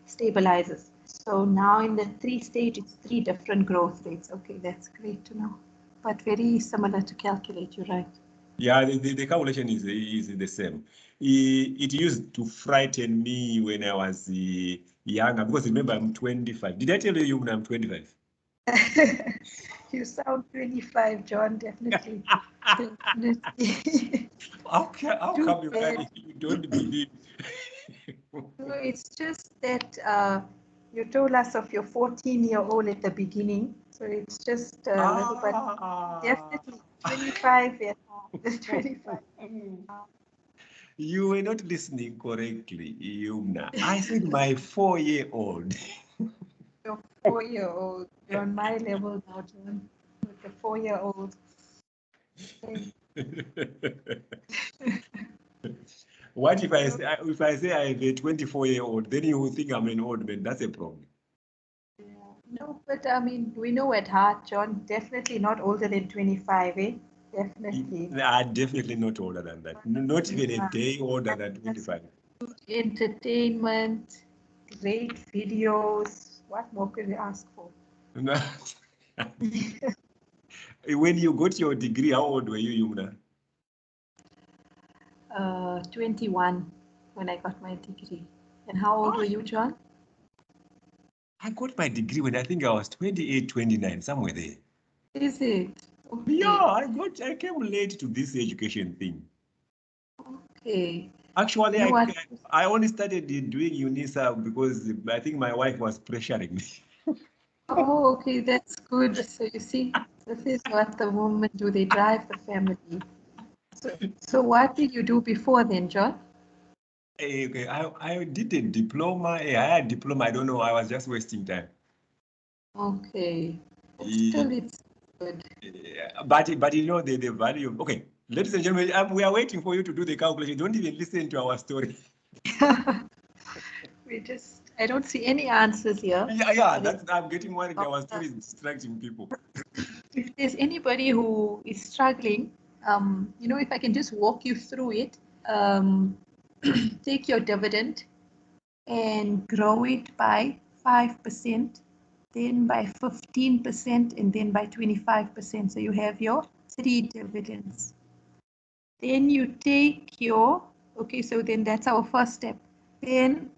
stabilizes. So now in the 3-stage, it's 3 different growth rates. Okay, that's great to know. But very similar to calculate, you're right. Yeah, the calculation is the same. It used to frighten me when I was younger, because remember I'm 25. Did I tell you when I'm 25? You sound 25, John, definitely. Definitely. How come you don't believe? No, it's just that you told us of your 14-year-old at the beginning. So it's just a little bit, definitely 25 and 25. You were not listening correctly, Yumna. I said my 4-year-old. Your 4-year-old, you're on my level now, John, with the 4-year-old. Okay. What if I say I have a 24-year-old? Then you will think I'm an old man. That's a problem. Yeah. No, but I mean, we know at heart, John, definitely not older than 25, eh? Definitely. I'm definitely not older than that. Not even a day older than 25. Entertainment, great videos. What more could we ask for? When you got your degree, how old were you, Yumna? 21 when I got my degree. And how old were you, John? I got my degree when I think I was 28, 29, somewhere there. Is it? Okay. Yeah, I came late to this education thing. Okay. Actually, You know I only started doing UNISA because I think my wife was pressuring me. Oh, okay, that's good. So you see, this is what the women do. They drive the family. So what did you do before then, John? Okay, I did a diploma. I had a diploma. I don't know. I was just wasting time. Okay. But still, it's good. But you know the value. Okay, ladies and gentlemen, we are waiting for you to do the calculation. Don't even listen to our story. I don't see any answers here. Yeah. I'm getting worried. Our story is distracting people. If there's anybody who is struggling, if I can just walk you through it, take your dividend and grow it by 5%, then by 15%, and then by 25%. So you have your 3 dividends. Then you take so then that's our first step. Then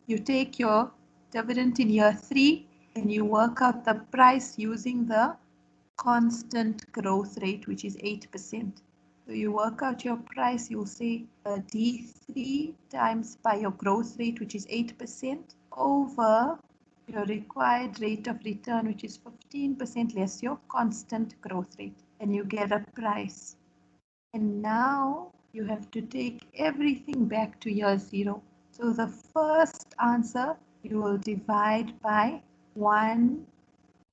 you take your dividend in year 3 and you work out the price using the constant growth rate, which is 8%. So you work out your price, you'll say D3 times by your growth rate, which is 8%, over your required rate of return, which is 15% less your constant growth rate, and you get a price. And now you have to take everything back to year 0. So the first answer you will divide by 1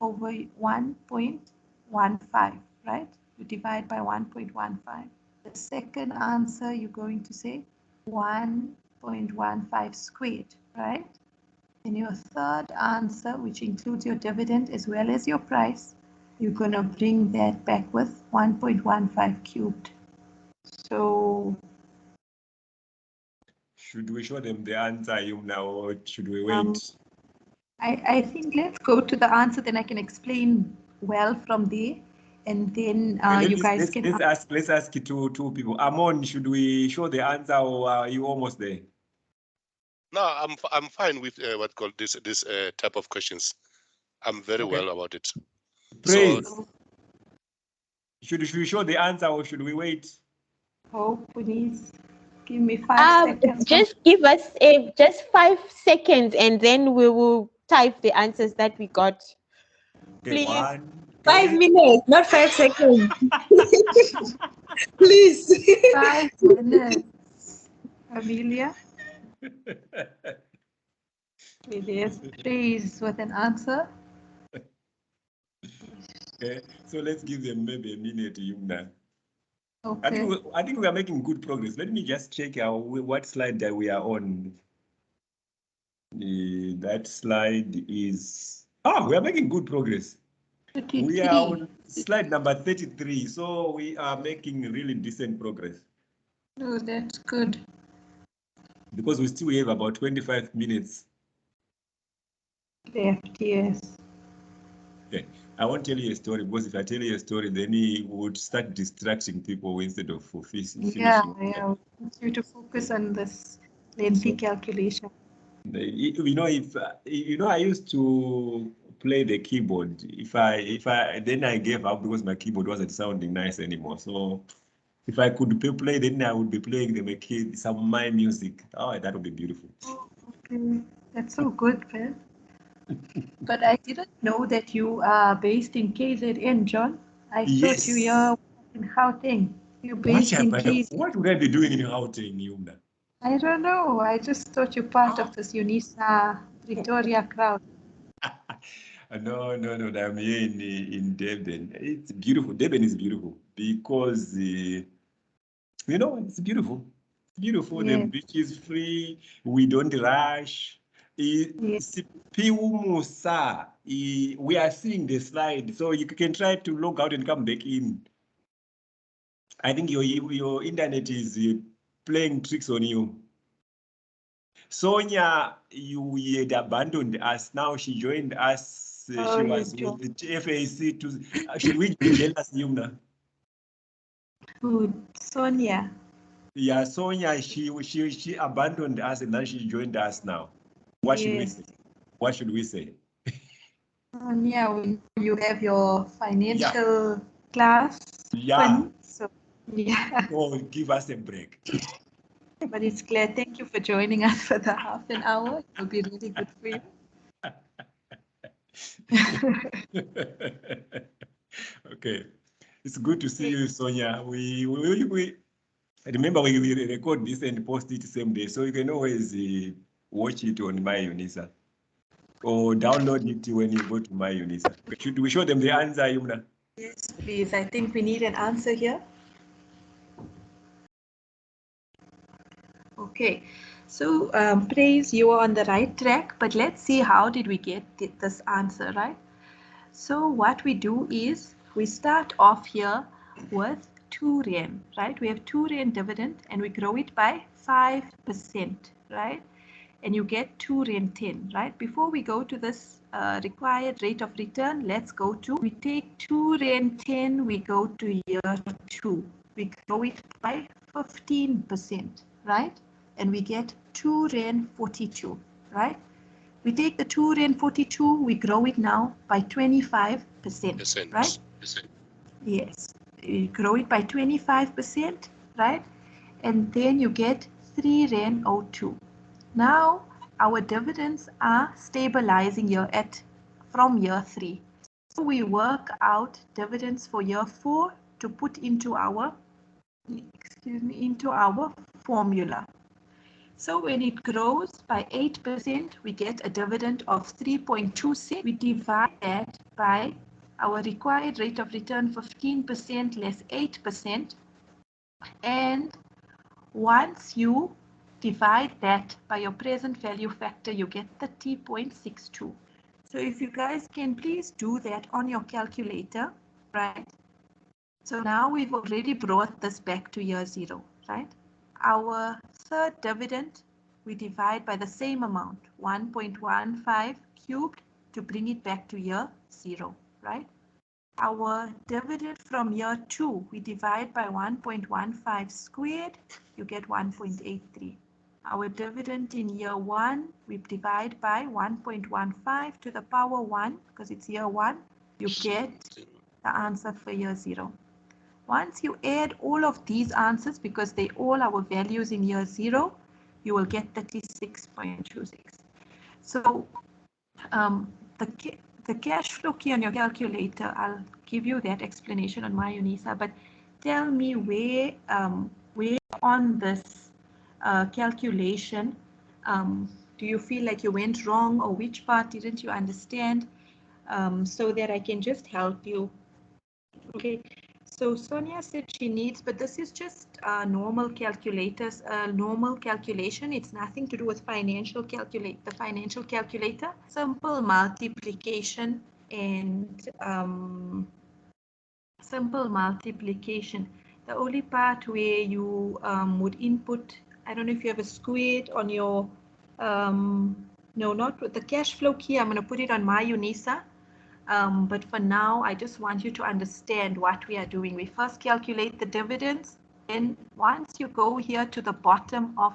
over 1.15, right? You divide by 1.15. The second answer, you're going to say 1.15 squared, right? And your third answer, which includes your dividend as well as your price, you're going to bring that back with 1.15 cubed. So should we show them the answer, Yumna, or should we wait? I think let's go to the answer, then I can explain well from there, and then you guys can. Let's ask two people. Amon, should we show the answer, or are you almost there? No, I'm fine with what called this type of questions. I'm very well about it. Praise. So, should we show the answer, or should we wait? Oh, please give me 5 seconds. Just give us just 5 seconds, and then we will type the answers that we got. Okay, please. 5 minutes, not 5 seconds. Please. 5 minutes. Amelia? There's Praise with an answer. Okay, so let's give them maybe a minute, Yumna. Okay. I think we are making good progress. Let me just check what slide that we are on. That slide is... we are making good progress. 33. We are on slide number 33, so we are making really decent progress. Oh, that's good. Because we still have about 25 minutes left, yes. Okay. I won't tell you a story, because if I tell you a story, then he would start distracting people instead of finishing. Yeah, I want you to focus on this lengthy calculation. You know, if you know, I used to play the keyboard. Then I gave up because my keyboard wasn't sounding nice anymore. So if I could play, then I would be playing some of my music. Oh, that would be beautiful. Oh, okay, that's so good, Ben. But I didn't know that you are based in KZN, John. I thought you were in Gauteng. You're based in KZN. What would I be doing in Gauteng, Yumna? I don't know. I just thought you're part of this UNISA Pretoria crowd. No. I'm here in Durban. It's beautiful. Durban is beautiful because you know, it's beautiful. It's beautiful. Yeah. The beach is free. We don't rush. Yes. We are seeing the slide, so you can try to log out and come back in. I think your internet is playing tricks on you. Sonia, you had abandoned us. Now she joined us. She was with the FAC. Should we tell us, Yumna? Who? Sonia. Yeah, Sonia, she abandoned us and then she joined us now. What should we say? What should we say? Sonia, when you have your financial class. Yeah. So, yeah. Oh, give us a break. But it's clear. Thank you for joining us for the half an hour. It will be really good for you. Okay. It's good to see you, Sonia. We remember we record this and post it the same day, so you can always watch it on my UNISA or download it when you go to my UNISA. Should we show them the answer, Yumna? Yes, please. I think we need an answer here. Okay, so Praise, you are on the right track, but let's see how did we get this answer, right? So what we do is we start off here with 2 Rand, right? We have 2 Rand dividend and we grow it by 5%, right? And you get 2 Rand 10, right? Before we go to this required rate of return, let's go to, we take 2 Rand 10, we go to year 2. We grow it by 15%, right? And we get 2 Rand 42, right? We take the 2 Rand 42, we grow it now by 25%, right? Yes, you grow it by 25%, right? And then you get 3 Rand 02. Now our dividends are stabilizing here from year 3. So we work out dividends for year 4 to put into our formula. So when it grows by 8%, we get a dividend of 3.26. We divide that by our required rate of return 15% less 8%. And once you divide that by your present value factor, you get 30.62. So if you guys can please do that on your calculator, right? So now we've already brought this back to year 0, right? Our third dividend, we divide by the same amount, 1.15 cubed, to bring it back to year 0, right? Our dividend from year 2, we divide by 1.15 squared, you get 1.83. Our dividend in year 1, we divide by 1.15 to the power 1, because it's year 1, you get the answer for year 0. Once you add all of these answers, because they all our values in year 0, you will get 36.26. So the cash flow key on your calculator, I'll give you that explanation on my UNISA, but tell me where on this calculation do you feel like you went wrong, or which part didn't you understand, so that I can just help you. Okay. So Sonia said she needs, but this is just normal calculators, normal calculation. It's nothing to do with financial calculator, simple multiplication and simple multiplication. The only part where you would input, I don't know if you have a squared on your, no, not with the cash flow key. I'm going to put it on my UNISA. But for now, I just want you to understand what we are doing. We first calculate the dividends. Then once you go here to the bottom of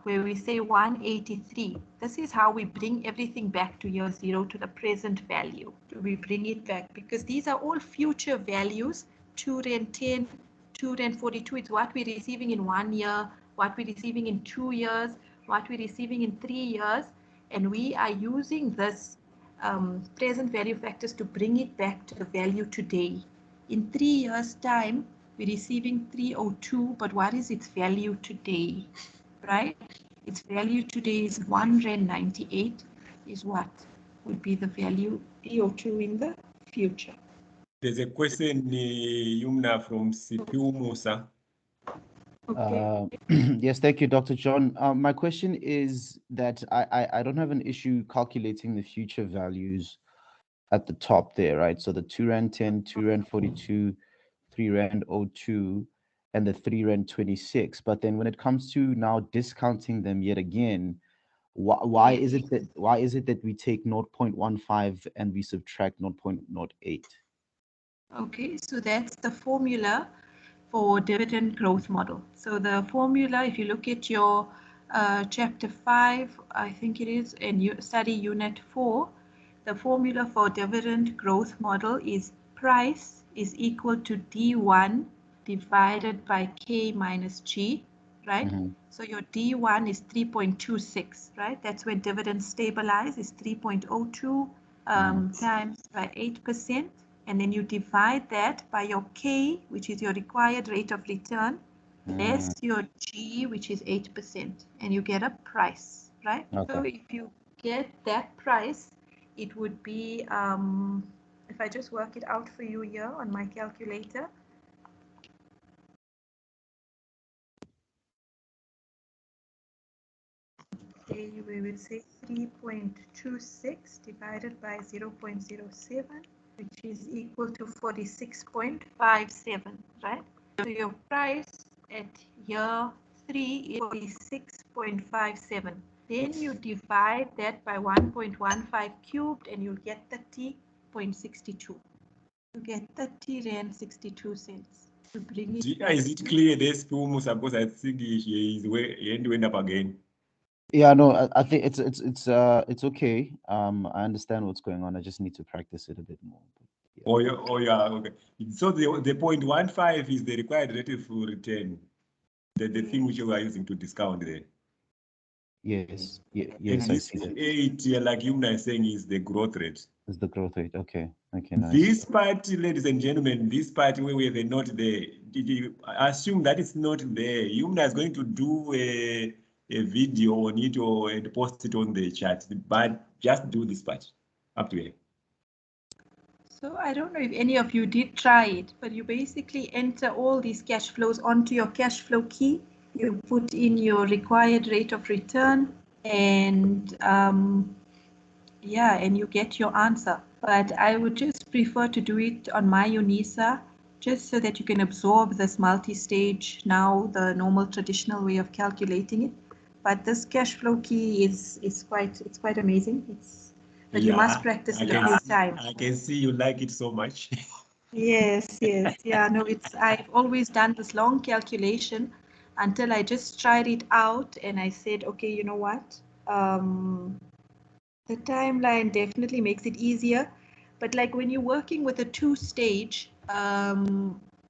where we say 183, this is how we bring everything back to year 0 to the present value. We bring it back because these are all future values. 2 Rand 10, 2 Rand 42, it's what we're receiving in 1 year, what we're receiving in 2 years, what we're receiving in 3 years. And we are using this present value factors to bring it back to the value today. In 3 years' time, we're receiving 302, but what is its value today, right? Its value today is 1 Rand 98 is what would be the value 302 in the future. There's a question, Yumna, from Sipiu Musa. Okay. Yes, thank you, Dr. John. My question is that I don't have an issue calculating the future values at the top there, right? So the 2 Rand 10, 2 Rand 42, 3 Rand 02, and the 3 Rand 26. But then when it comes to now discounting them yet again, why is it that we take 0.15 and we subtract 0.08? Okay, so that's the formula for dividend growth model. So the formula, if you look at your chapter 5, I think it is, and you study unit 4, the formula for dividend growth model is price is equal to D1 divided by K minus G, right? Mm-hmm. So your D1 is 3.26, right? That's where dividend stabilize is 3.02 times by 8%. And then you divide that by your K, which is your required rate of return, less your G, which is 8%, and you get a price, right? Okay. So if you get that price, it would be, if I just work it out for you here on my calculator, we will say 3.26 divided by 0.07, which is equal to 46.57, right? So your price at year 3 is 46.57. Then you divide that by 1.15 cubed and you'll get 30.62. You get 30 Rand 62 cents. To bring it back. Is it clear this Sipiu Musa, because I think he went up again. Yeah, no, I think it's okay. I understand what's going on. I just need to practice it a bit more. Yeah. Oh yeah, okay. So the 0.15 is the required rate of return, the thing which you are using to discount there. Yes, yes, And I this see that. 8, like Yumna is saying, is the growth rate. Is the growth rate. Okay, nice. This part, ladies and gentlemen, this part where we have a note there, did you assume that it's not there? Yumna is going to do a video on it and post it on the chat, but just do this part up to here. So I don't know if any of you did try it, but you basically enter all these cash flows onto your cash flow key. You put in your required rate of return and and you get your answer. But I would just prefer to do it on my UNISA, just so that you can absorb this multi-stage, now the normal traditional way of calculating it. But this cash flow key is quite amazing. But you must practice it a few times. I can see you like it so much. Yes. Yeah, no, I've always done this long calculation until I just tried it out and I said, okay, you know what? The timeline definitely makes it easier. But like when you're working with a 2-stage,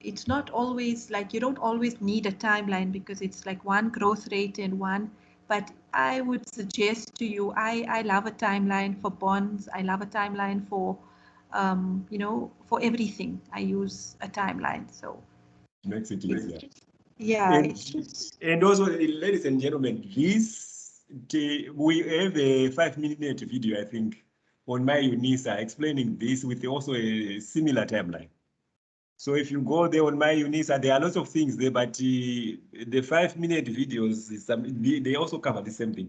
it's not always like you don't always need a timeline because it's like one growth rate and one. But I would suggest to you, I love a timeline for bonds. I love a timeline for, for everything. I use a timeline. So Makes it easier. Yeah. And also, ladies and gentlemen, we have a 5-minute video, I think, on my UNISA explaining this with also a similar timeline. So if you go there on my UNISA, there are lots of things there, but the 5-minute videos, they also cover the same thing.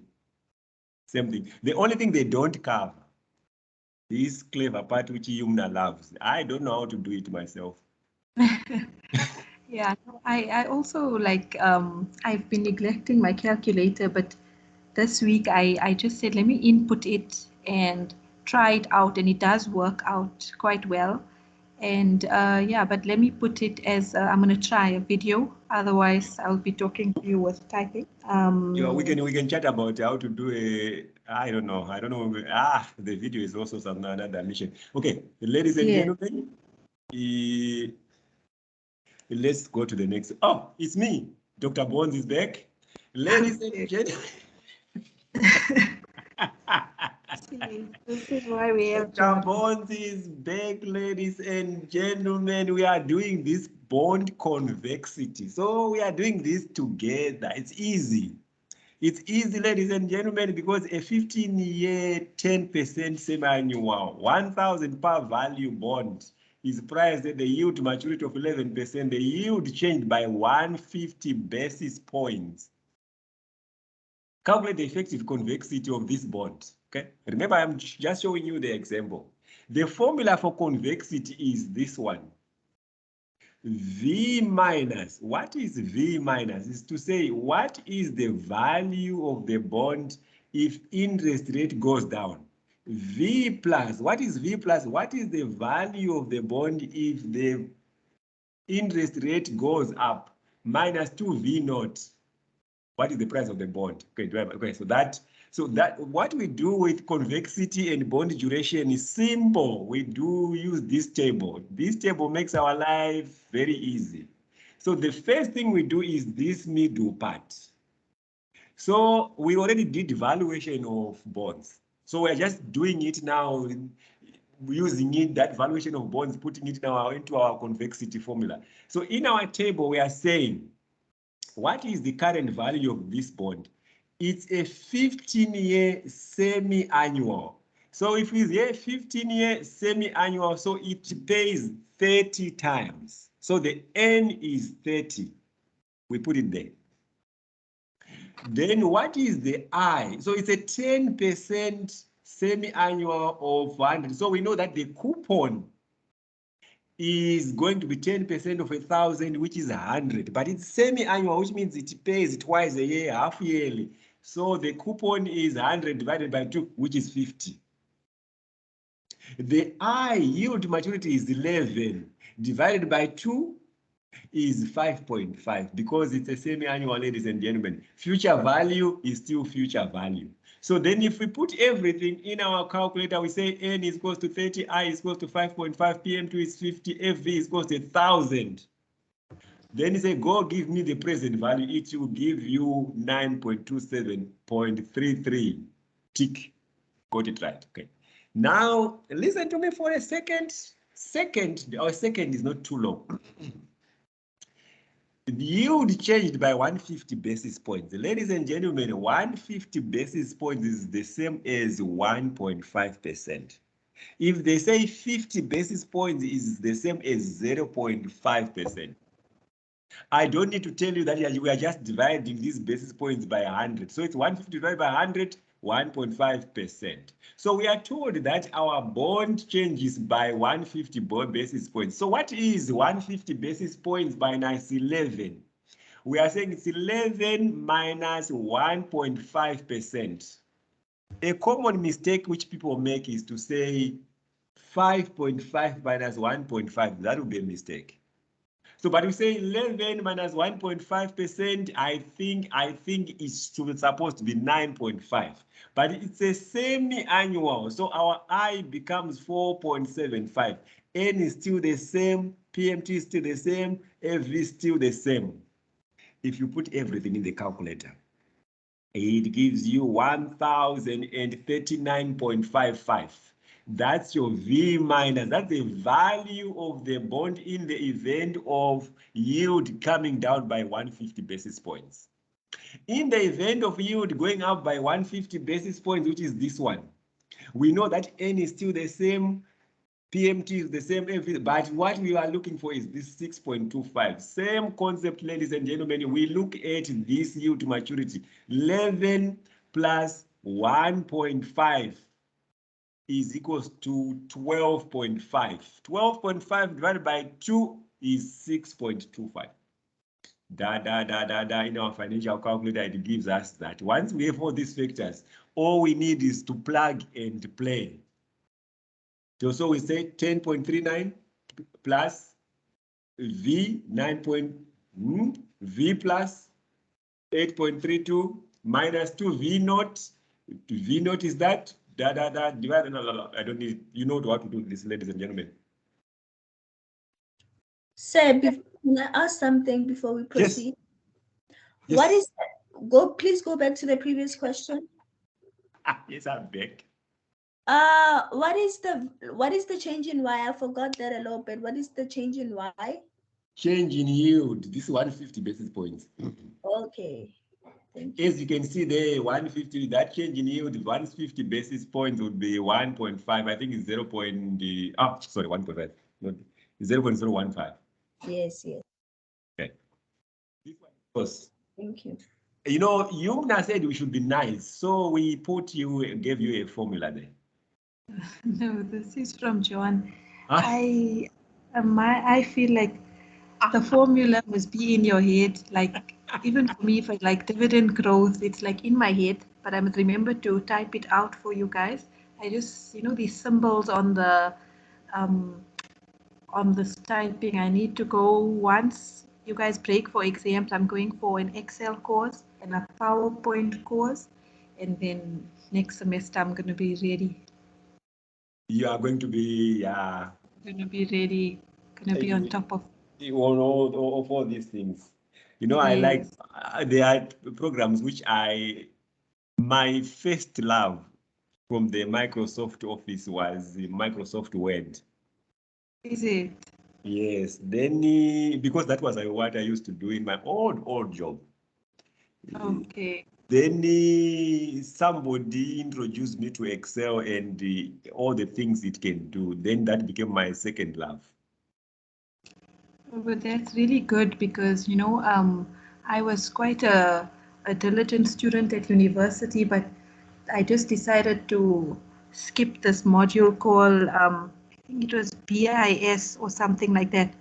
The only thing they don't cover, this clever part which Yumna loves. I don't know how to do it myself. Yeah, I also like, I've been neglecting my calculator, but this week I just said, let me input it and tried out and it does work out quite well. And yeah, but let me put it as I'm going to try a video. Otherwise, I'll be talking to you with typing. Yeah, we can chat about how to do a. I don't know. The video is also some another mission. Okay, ladies and gentlemen, let's go to the next. Oh, it's me. Dr. Bones is back. Ladies and gentlemen. This is why we have Dr. Bones is back, ladies and gentlemen. We are doing this bond convexity. So we are doing this together. It's easy. It's easy, ladies and gentlemen, because a 15-year, 10% semi-annual, 1,000 per value bond is priced at the yield maturity of 11%. The yield changed by 150 basis points. Calculate the effective convexity of this bond. Okay. Remember, I'm just showing you the example. The formula for convexity is this one. V minus, what is V minus? Is to say, what is the value of the bond if interest rate goes down? V plus, what is V plus? What is the value of the bond if the interest rate goes up? Minus 2V naught. What is the price of the bond? Okay, so that what we do with convexity and bond duration is simple. We do use this table. This table makes our life very easy. So the first thing we do is this middle part. So we already did valuation of bonds. So we're just doing it now, using it, that valuation of bonds, putting it now into our convexity formula. So in our table, we are saying, what is the current value of this bond? It's a 15-year semi-annual. So if we say 15-year semi-annual, so it pays 30 times. So the N is 30. We put it there. Then what is the I? So it's a 10% semi-annual of 100. So we know that the coupon is going to be 10% of 1,000, which is 100, but it's semi-annual, which means it pays twice a year, half yearly. So the coupon is 100 divided by 2, which is 50. The I, yield maturity, is 11 divided by 2 is 5.5 because it's a semi-annual, ladies and gentlemen. Future value is still future value. So then if we put everything in our calculator, we say N is equals to 30, I is equals to 5.5, PM2 is 50, FV is equals to 1,000. Then you say, go give me the present value. It will give you 9.27.33. Tick. Got it right. Okay. Now, listen to me for a second. Our second is not too long. The yield changed by 150 basis points. Ladies and gentlemen, 150 basis points is the same as 1.5%. If they say 50 basis points is the same as 0.5%, I don't need to tell you that we are just dividing these basis points by 100. So it's 150 divided by 100, 1.5%. So we are told that our bond changes by 150 basis points. So what is 150 basis points minus 11? We are saying it's 11 minus 1.5%. A common mistake which people make is to say 5.5 minus 1.5. That would be a mistake. So, but we say 11 minus 1.5%, I think it's supposed to be 9.5. But it's a semi-annual, so our I becomes 4.75. N is still the same, PMT is still the same, FV is still the same. If you put everything in the calculator, it gives you 1,039.55. That's your V minus. That's the value of the bond in the event of yield coming down by 150 basis points. In the event of yield going up by 150 basis points, which is this one, we know that N is still the same, PMT is the same, but what we are looking for is this 6.25. Same concept, ladies and gentlemen. We look at this yield to maturity. 11 plus 1.5 is equals to 12.5. 12.5 divided by 2 is 6.25. In our financial calculator, it gives us that. Once we have all these factors, all we need is to plug and play. So we say 10.39 plus V 9. V plus 8.32 minus 2 V naught. V naught is that divide. No. I don't need. You know what to do this, ladies and gentlemen. Sir, can I ask something before we proceed? Yes. What is please go back to the previous question. Yes, I'm back. What is the change in Y? I forgot that a little bit. What is the change in Y? Change in yield. This is 150 basis points. Okay. Thank you. As you can see there, 150, that change in yield, 150 basis points would be 1.5. I think it's 1.5. Not 0.015. Yes. Okay. This one was, Thank you. you know, Yumna said we should be nice. So we gave you a formula there. No, this is from John. Ah. I feel like the formula must be in your head. Like even for me, for like dividend growth, it's like in my head, but I must remember to type it out for you guys. I just, these symbols on this typing, I need to go once you guys break for exams. I'm going for an Excel course and a PowerPoint course, and then next semester I'm going to be ready. You are going to be, Going to be ready, going to be on top of all these things. I like, there are programs which my first love from the Microsoft Office was the Microsoft Word. Is it? Yes, then because that was what I used to do in my old job. Okay. Then somebody introduced me to Excel and all the things it can do. Then that became my second love. But that's really good because, I was quite a diligent student at university, but I just decided to skip this module called, I think it was BIS or something like that,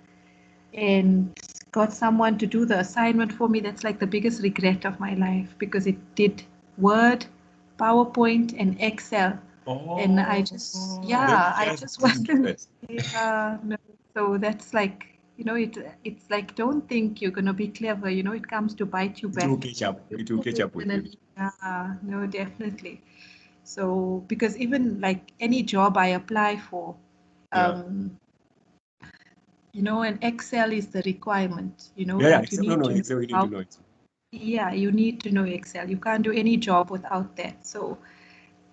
and got someone to do the assignment for me. That's like the biggest regret of my life because it did Word, PowerPoint, and Excel. And I just wasn't. No. So that's like, it's like, don't think you're going to be clever. It comes to bite you back. It will catch up. It will catch up with you. Yeah, no, definitely. So, because even like any job I apply for, and Excel is the requirement, Excel, you need to Excel, you need to know it. Yeah, you need to know Excel. You can't do any job without that. So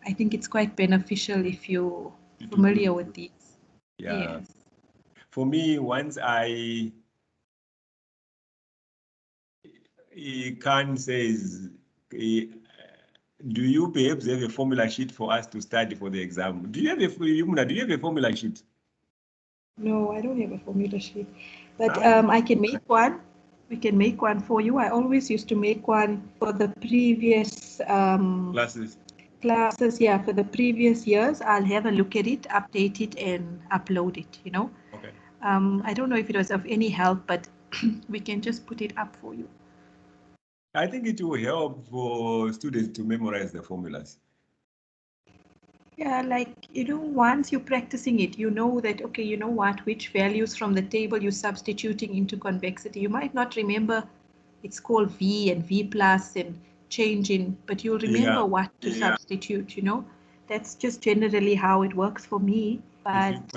I think it's quite beneficial if you're familiar with these. Yeah. Yes. For me, once Khan says, do you perhaps have a formula sheet for us to study for the exam? Do you have a formula sheet? No, I don't have a formula sheet, but I can make one. We can make one for you. I always used to make one for the previous classes. Yeah, for the previous years. I'll have a look at it, update it, and upload it. Okay. I don't know if it was of any help, but we can just put it up for you. I think it will help for students to memorize the formulas. Yeah, like, once you're practicing it, you know that, okay, you know what, which values from the table you're substituting into convexity. You might not remember it's called V and V plus and change in, but you'll remember what to substitute, That's just generally how it works for me. But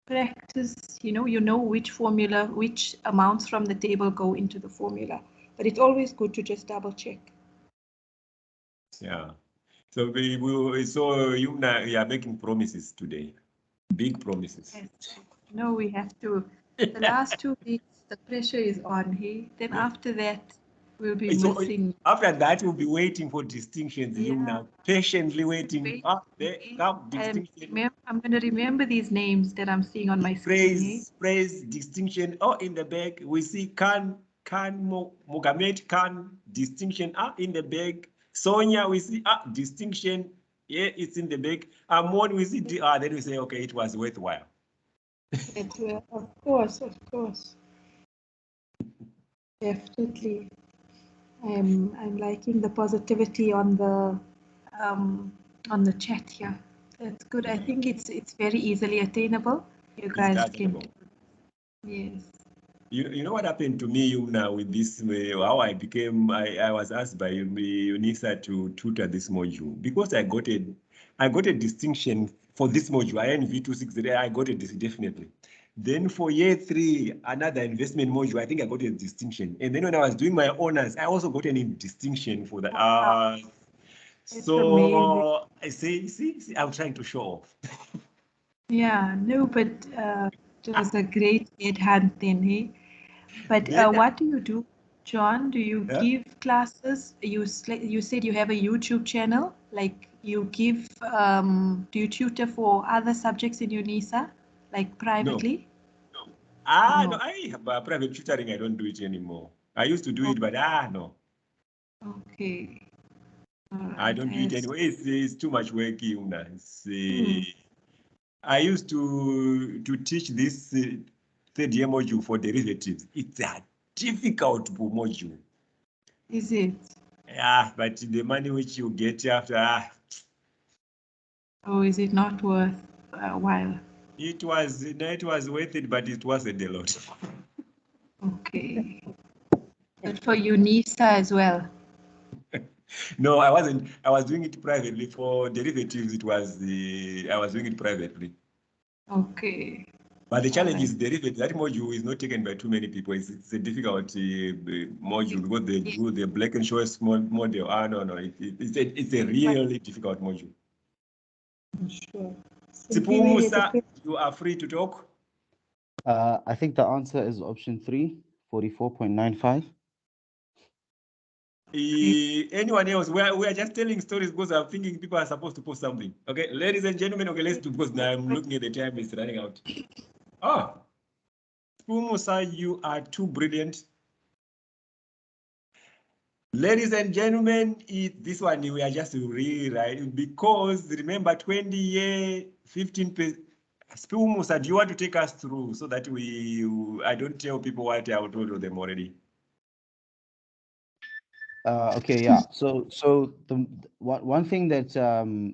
practice, you know which formula, which amounts from the table go into the formula. But it's always good to just double check. Yeah. So you are making promises today, big promises. Yes. No, we have to. The last 2 weeks, the pressure is on. Hey, then after that, we'll be missing. After that, we'll be waiting for distinctions. Yeah. Now, patiently waiting. There come distinction. I'm going to remember these names that I'm seeing on my screen. Praise, distinction. Oh, in the back, we see Mogamed Khan, distinction. In the back. Sonia, we see distinction. Yeah, it's in the back. Amon, we see then we say, okay, it was worthwhile. Of course. Definitely. I'm liking the positivity on the chat here. That's good. I think it's very easily attainable. You guys can. Yes. You know what happened to me, Yumna, with this, how I became, I was asked by UNISA to tutor this module because I got a distinction for this module, INV2601, I got a definitely. Then for year 3, another investment module, I think I got a distinction. And then when I was doing my honors, I also got a distinction for the, so I say, see, I'm trying to show off. Yeah, no, but it was a great headhunt then, hey? But Then, what do you do, John? Do you yeah? give classes? You said you have a YouTube channel. Like you give, do you tutor for other subjects in UNISA, like privately? No, No. private tutoring, I don't do it anymore. I used to do it, but no. Okay. All I right. don't do it anymore. It's too much work, Una. Hmm. I used to teach this third year module for derivatives. It's a difficult module. Is it? Yeah, but the money which you get after, Or is it not worth a while? it was worth it, but it wasn't a lot. Okay. But for UNISA as well. No, I wasn't. I was doing it privately. For derivatives, I was doing it privately. Okay. But the challenge Alright. is derivative. That module is not taken by too many people. It's a difficult module because they do the Black and Scholes model. No. It's a really difficult module. Sure. Sipu Musa, you are free to talk. I think the answer is option 3, 44.95. Anyone else? We are just telling stories because I'm thinking people are supposed to post something. Okay, ladies and gentlemen, okay, let's do, because now I'm looking at the time, it's running out. Oh, Musa, you are too brilliant. Ladies and gentlemen, this one we are just rewriting because remember 20 year, 15%. Musa, do you want to take us through so that I don't tell people what I told them already? Okay, yeah. So the one thing that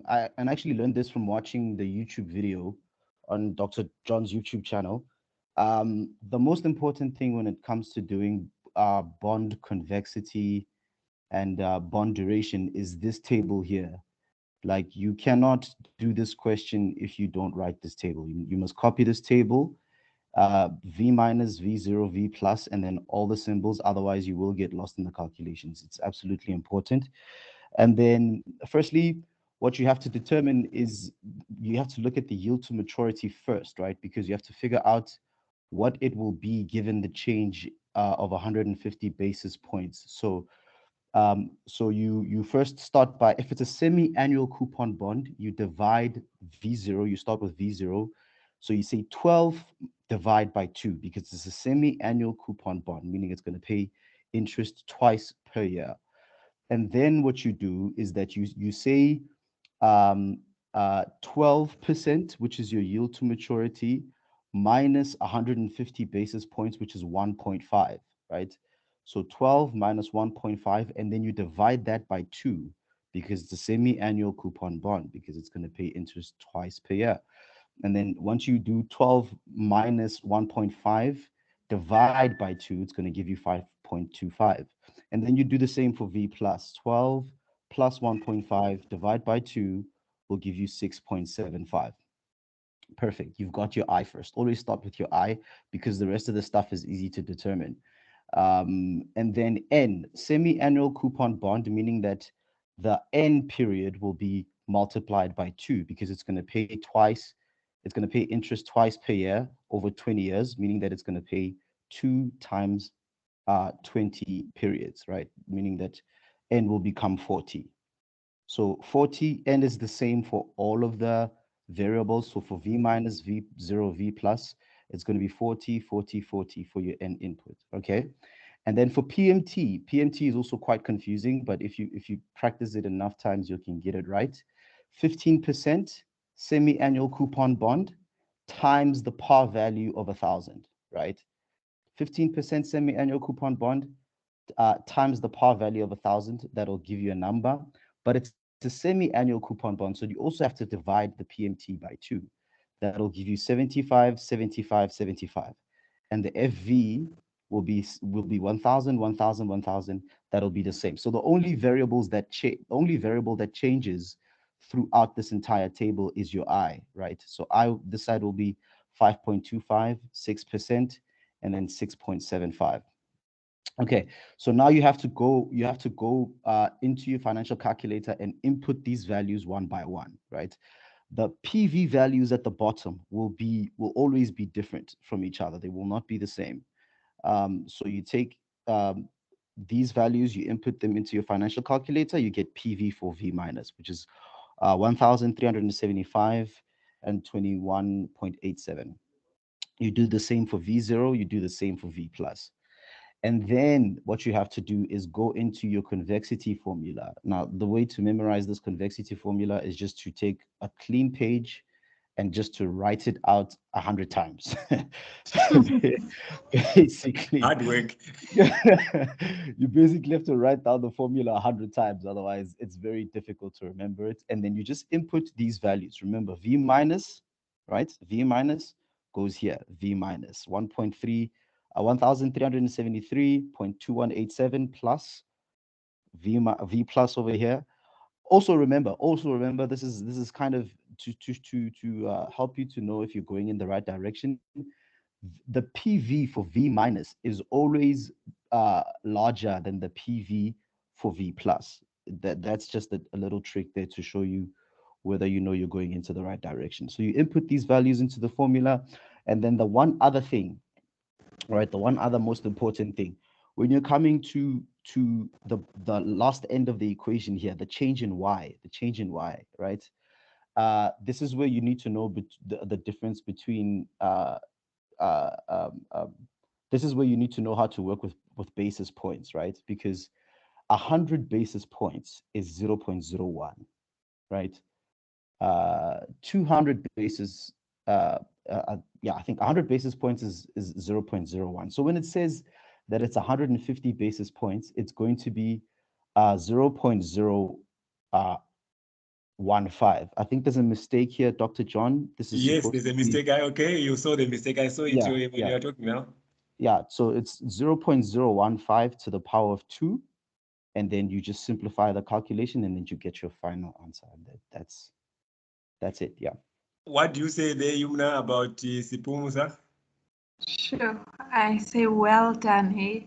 I actually learned this from watching the YouTube video on Dr. John's YouTube channel. The most important thing when it comes to doing bond convexity and bond duration is this table here. Like you cannot do this question if you don't write this table. You must copy this table, V minus, V0, V plus, and then all the symbols. Otherwise, you will get lost in the calculations. It's absolutely important. And then firstly, what you have to determine is you have to look at the yield to maturity first, right? Because you have to figure out what it will be given the change of 150 basis points. So you first start by, if it's a semi-annual coupon bond, you divide V0, you start with V0. So you say 12 divide by 2 because it's a semi-annual coupon bond, meaning it's going to pay interest twice per year. And then what you do is that you say 12%, which is your yield to maturity, minus 150 basis points, which is 1.5, right? So 12 minus 1.5, and then you divide that by 2 because it's a semi-annual coupon bond because it's going to pay interest twice per year. And then once you do 12 minus 1.5, divide by 2, it's going to give you 5.25. And then you do the same for V plus. 12 plus 1.5 divide by 2 will give you 6.75. Perfect. You've got your I first. Always start with your I because the rest of the stuff is easy to determine. And then N, semi-annual coupon bond, meaning that the N period will be multiplied by 2 because it's going to pay twice. It's going to pay interest twice per year over 20 years, meaning that it's going to pay 2 times 20 periods, right? Meaning that N will become 40. So 40, N is the same for all of the variables. So for V minus, V0, V plus, it's going to be 40, 40, 40 for your N input, okay? And then for PMT is also quite confusing, but if you practice it enough times, you can get it right. 15% semi-annual coupon bond times the par value of 1,000, right? 15% semi-annual coupon bond times the par value of 1,000, that'll give you a number, but it's a semi-annual coupon bond, so you also have to divide the PMT by 2. That'll give you 75, 75, 75. And the FV will be 1,000, 1,000, 1,000. That'll be the same. So the only variable that changes throughout this entire table is your I, right? So this side will be 5.25, 6%, and then 6.75. Okay, so now you have to go into your financial calculator and input these values one by one, right? The PV values at the bottom will always be different from each other. They will not be the same. So you take these values, you input them into your financial calculator, you get PV for V minus, which is 1,375 and 21.87. You do the same for V0, you do the same for V plus. And then what you have to do is go into your convexity formula. Now, the way to memorize this convexity formula is just to take a clean page and just to write it out 100 times. Basically, hard work. You basically have to write down the formula 100 times. Otherwise, it's very difficult to remember it. And then you just input these values. Remember, V minus, right? V minus goes here. V minus 1,373.2187 plus V plus over here. Also remember, this is kind of to help you to know if you're going in the right direction. The PV for V minus is always larger than the PV for V plus. That's just a little trick there to show you whether you know you're going into the right direction. So you input these values into the formula, and then the one other thing, right? The one other most important thing, when you're coming to the last end of the equation here, the change in y, right? This is where you need to know the difference between this is where you need to know how to work with basis points, right? Because 100 basis points is 0.01, right? 200 basis yeah, I think 100 basis points is 0.01. So when it says that it's 150 basis points, it's going to be 0.015. I think there's a mistake here, Dr. John. This is Yes, there's a mistake. Okay, you saw the mistake. I saw it when you are talking now. Yeah, so it's 0.015 to the power of 2, and then you just simplify the calculation, and then you get your final answer. And that's it. Yeah. What do you say there, Yumna, about Sipumusa? Sure. I say well done, hey.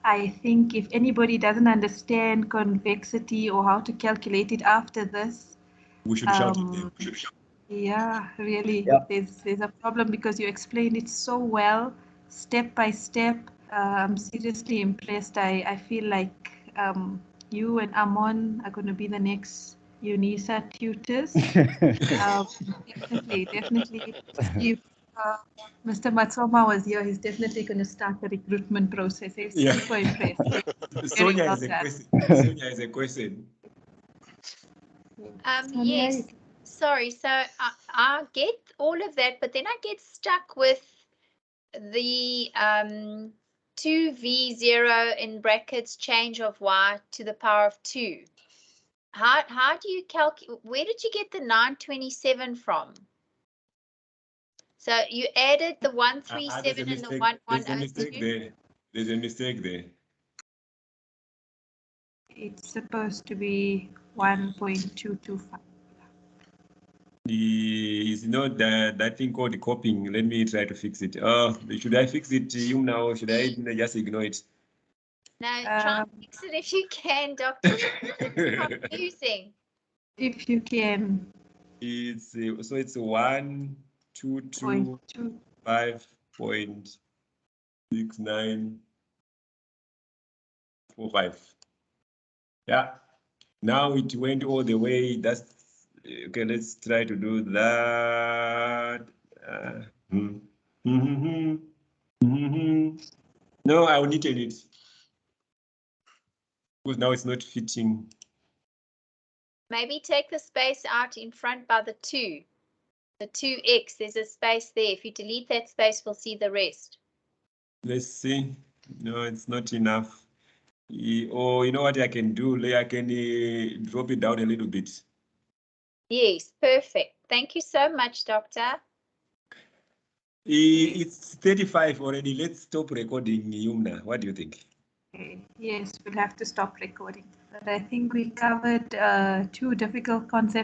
I think if anybody doesn't understand convexity or how to calculate it after this, we should shout at them. Yeah, really. Yeah. There's a problem because you explained it so well, step by step. I'm seriously impressed. I feel like you and Amon are going to be the next UNISA tutors. Definitely. If Mr. Matsoma was here, he's definitely going to start the recruitment process. He's super impressed. Sonia is a question. Sonia is a question. Yes. Sorry. So I get all of that, but then I get stuck with the 2v0 in brackets change of y to the power of 2. How do you calculate? Where did you get the 927 from? So you added the 137 and the 1102. There's a mistake there. It's supposed to be 1.225. It's not that thing called copying. Let me try to fix it. Should I fix it, Yumna, or should I just ignore it? No, try and fix it if you can, Doctor. It's confusing. If you can. It's so it's 122.5.6945. Yeah. Now it went all the way. That's okay. Let's try to do that. No, I will need it because now it's not fitting. Maybe take the space out in front by the 2. The 2x, there's a space there. If you delete that space, we'll see the rest. Let's see. No, it's not enough. Or you know what I can do? I can drop it down a little bit. Yes, perfect. Thank you so much, Doctor. It's 35 already. Let's stop recording, Yumna. What do you think? Okay. Yes, we'll have to stop recording. But I think we covered two difficult concepts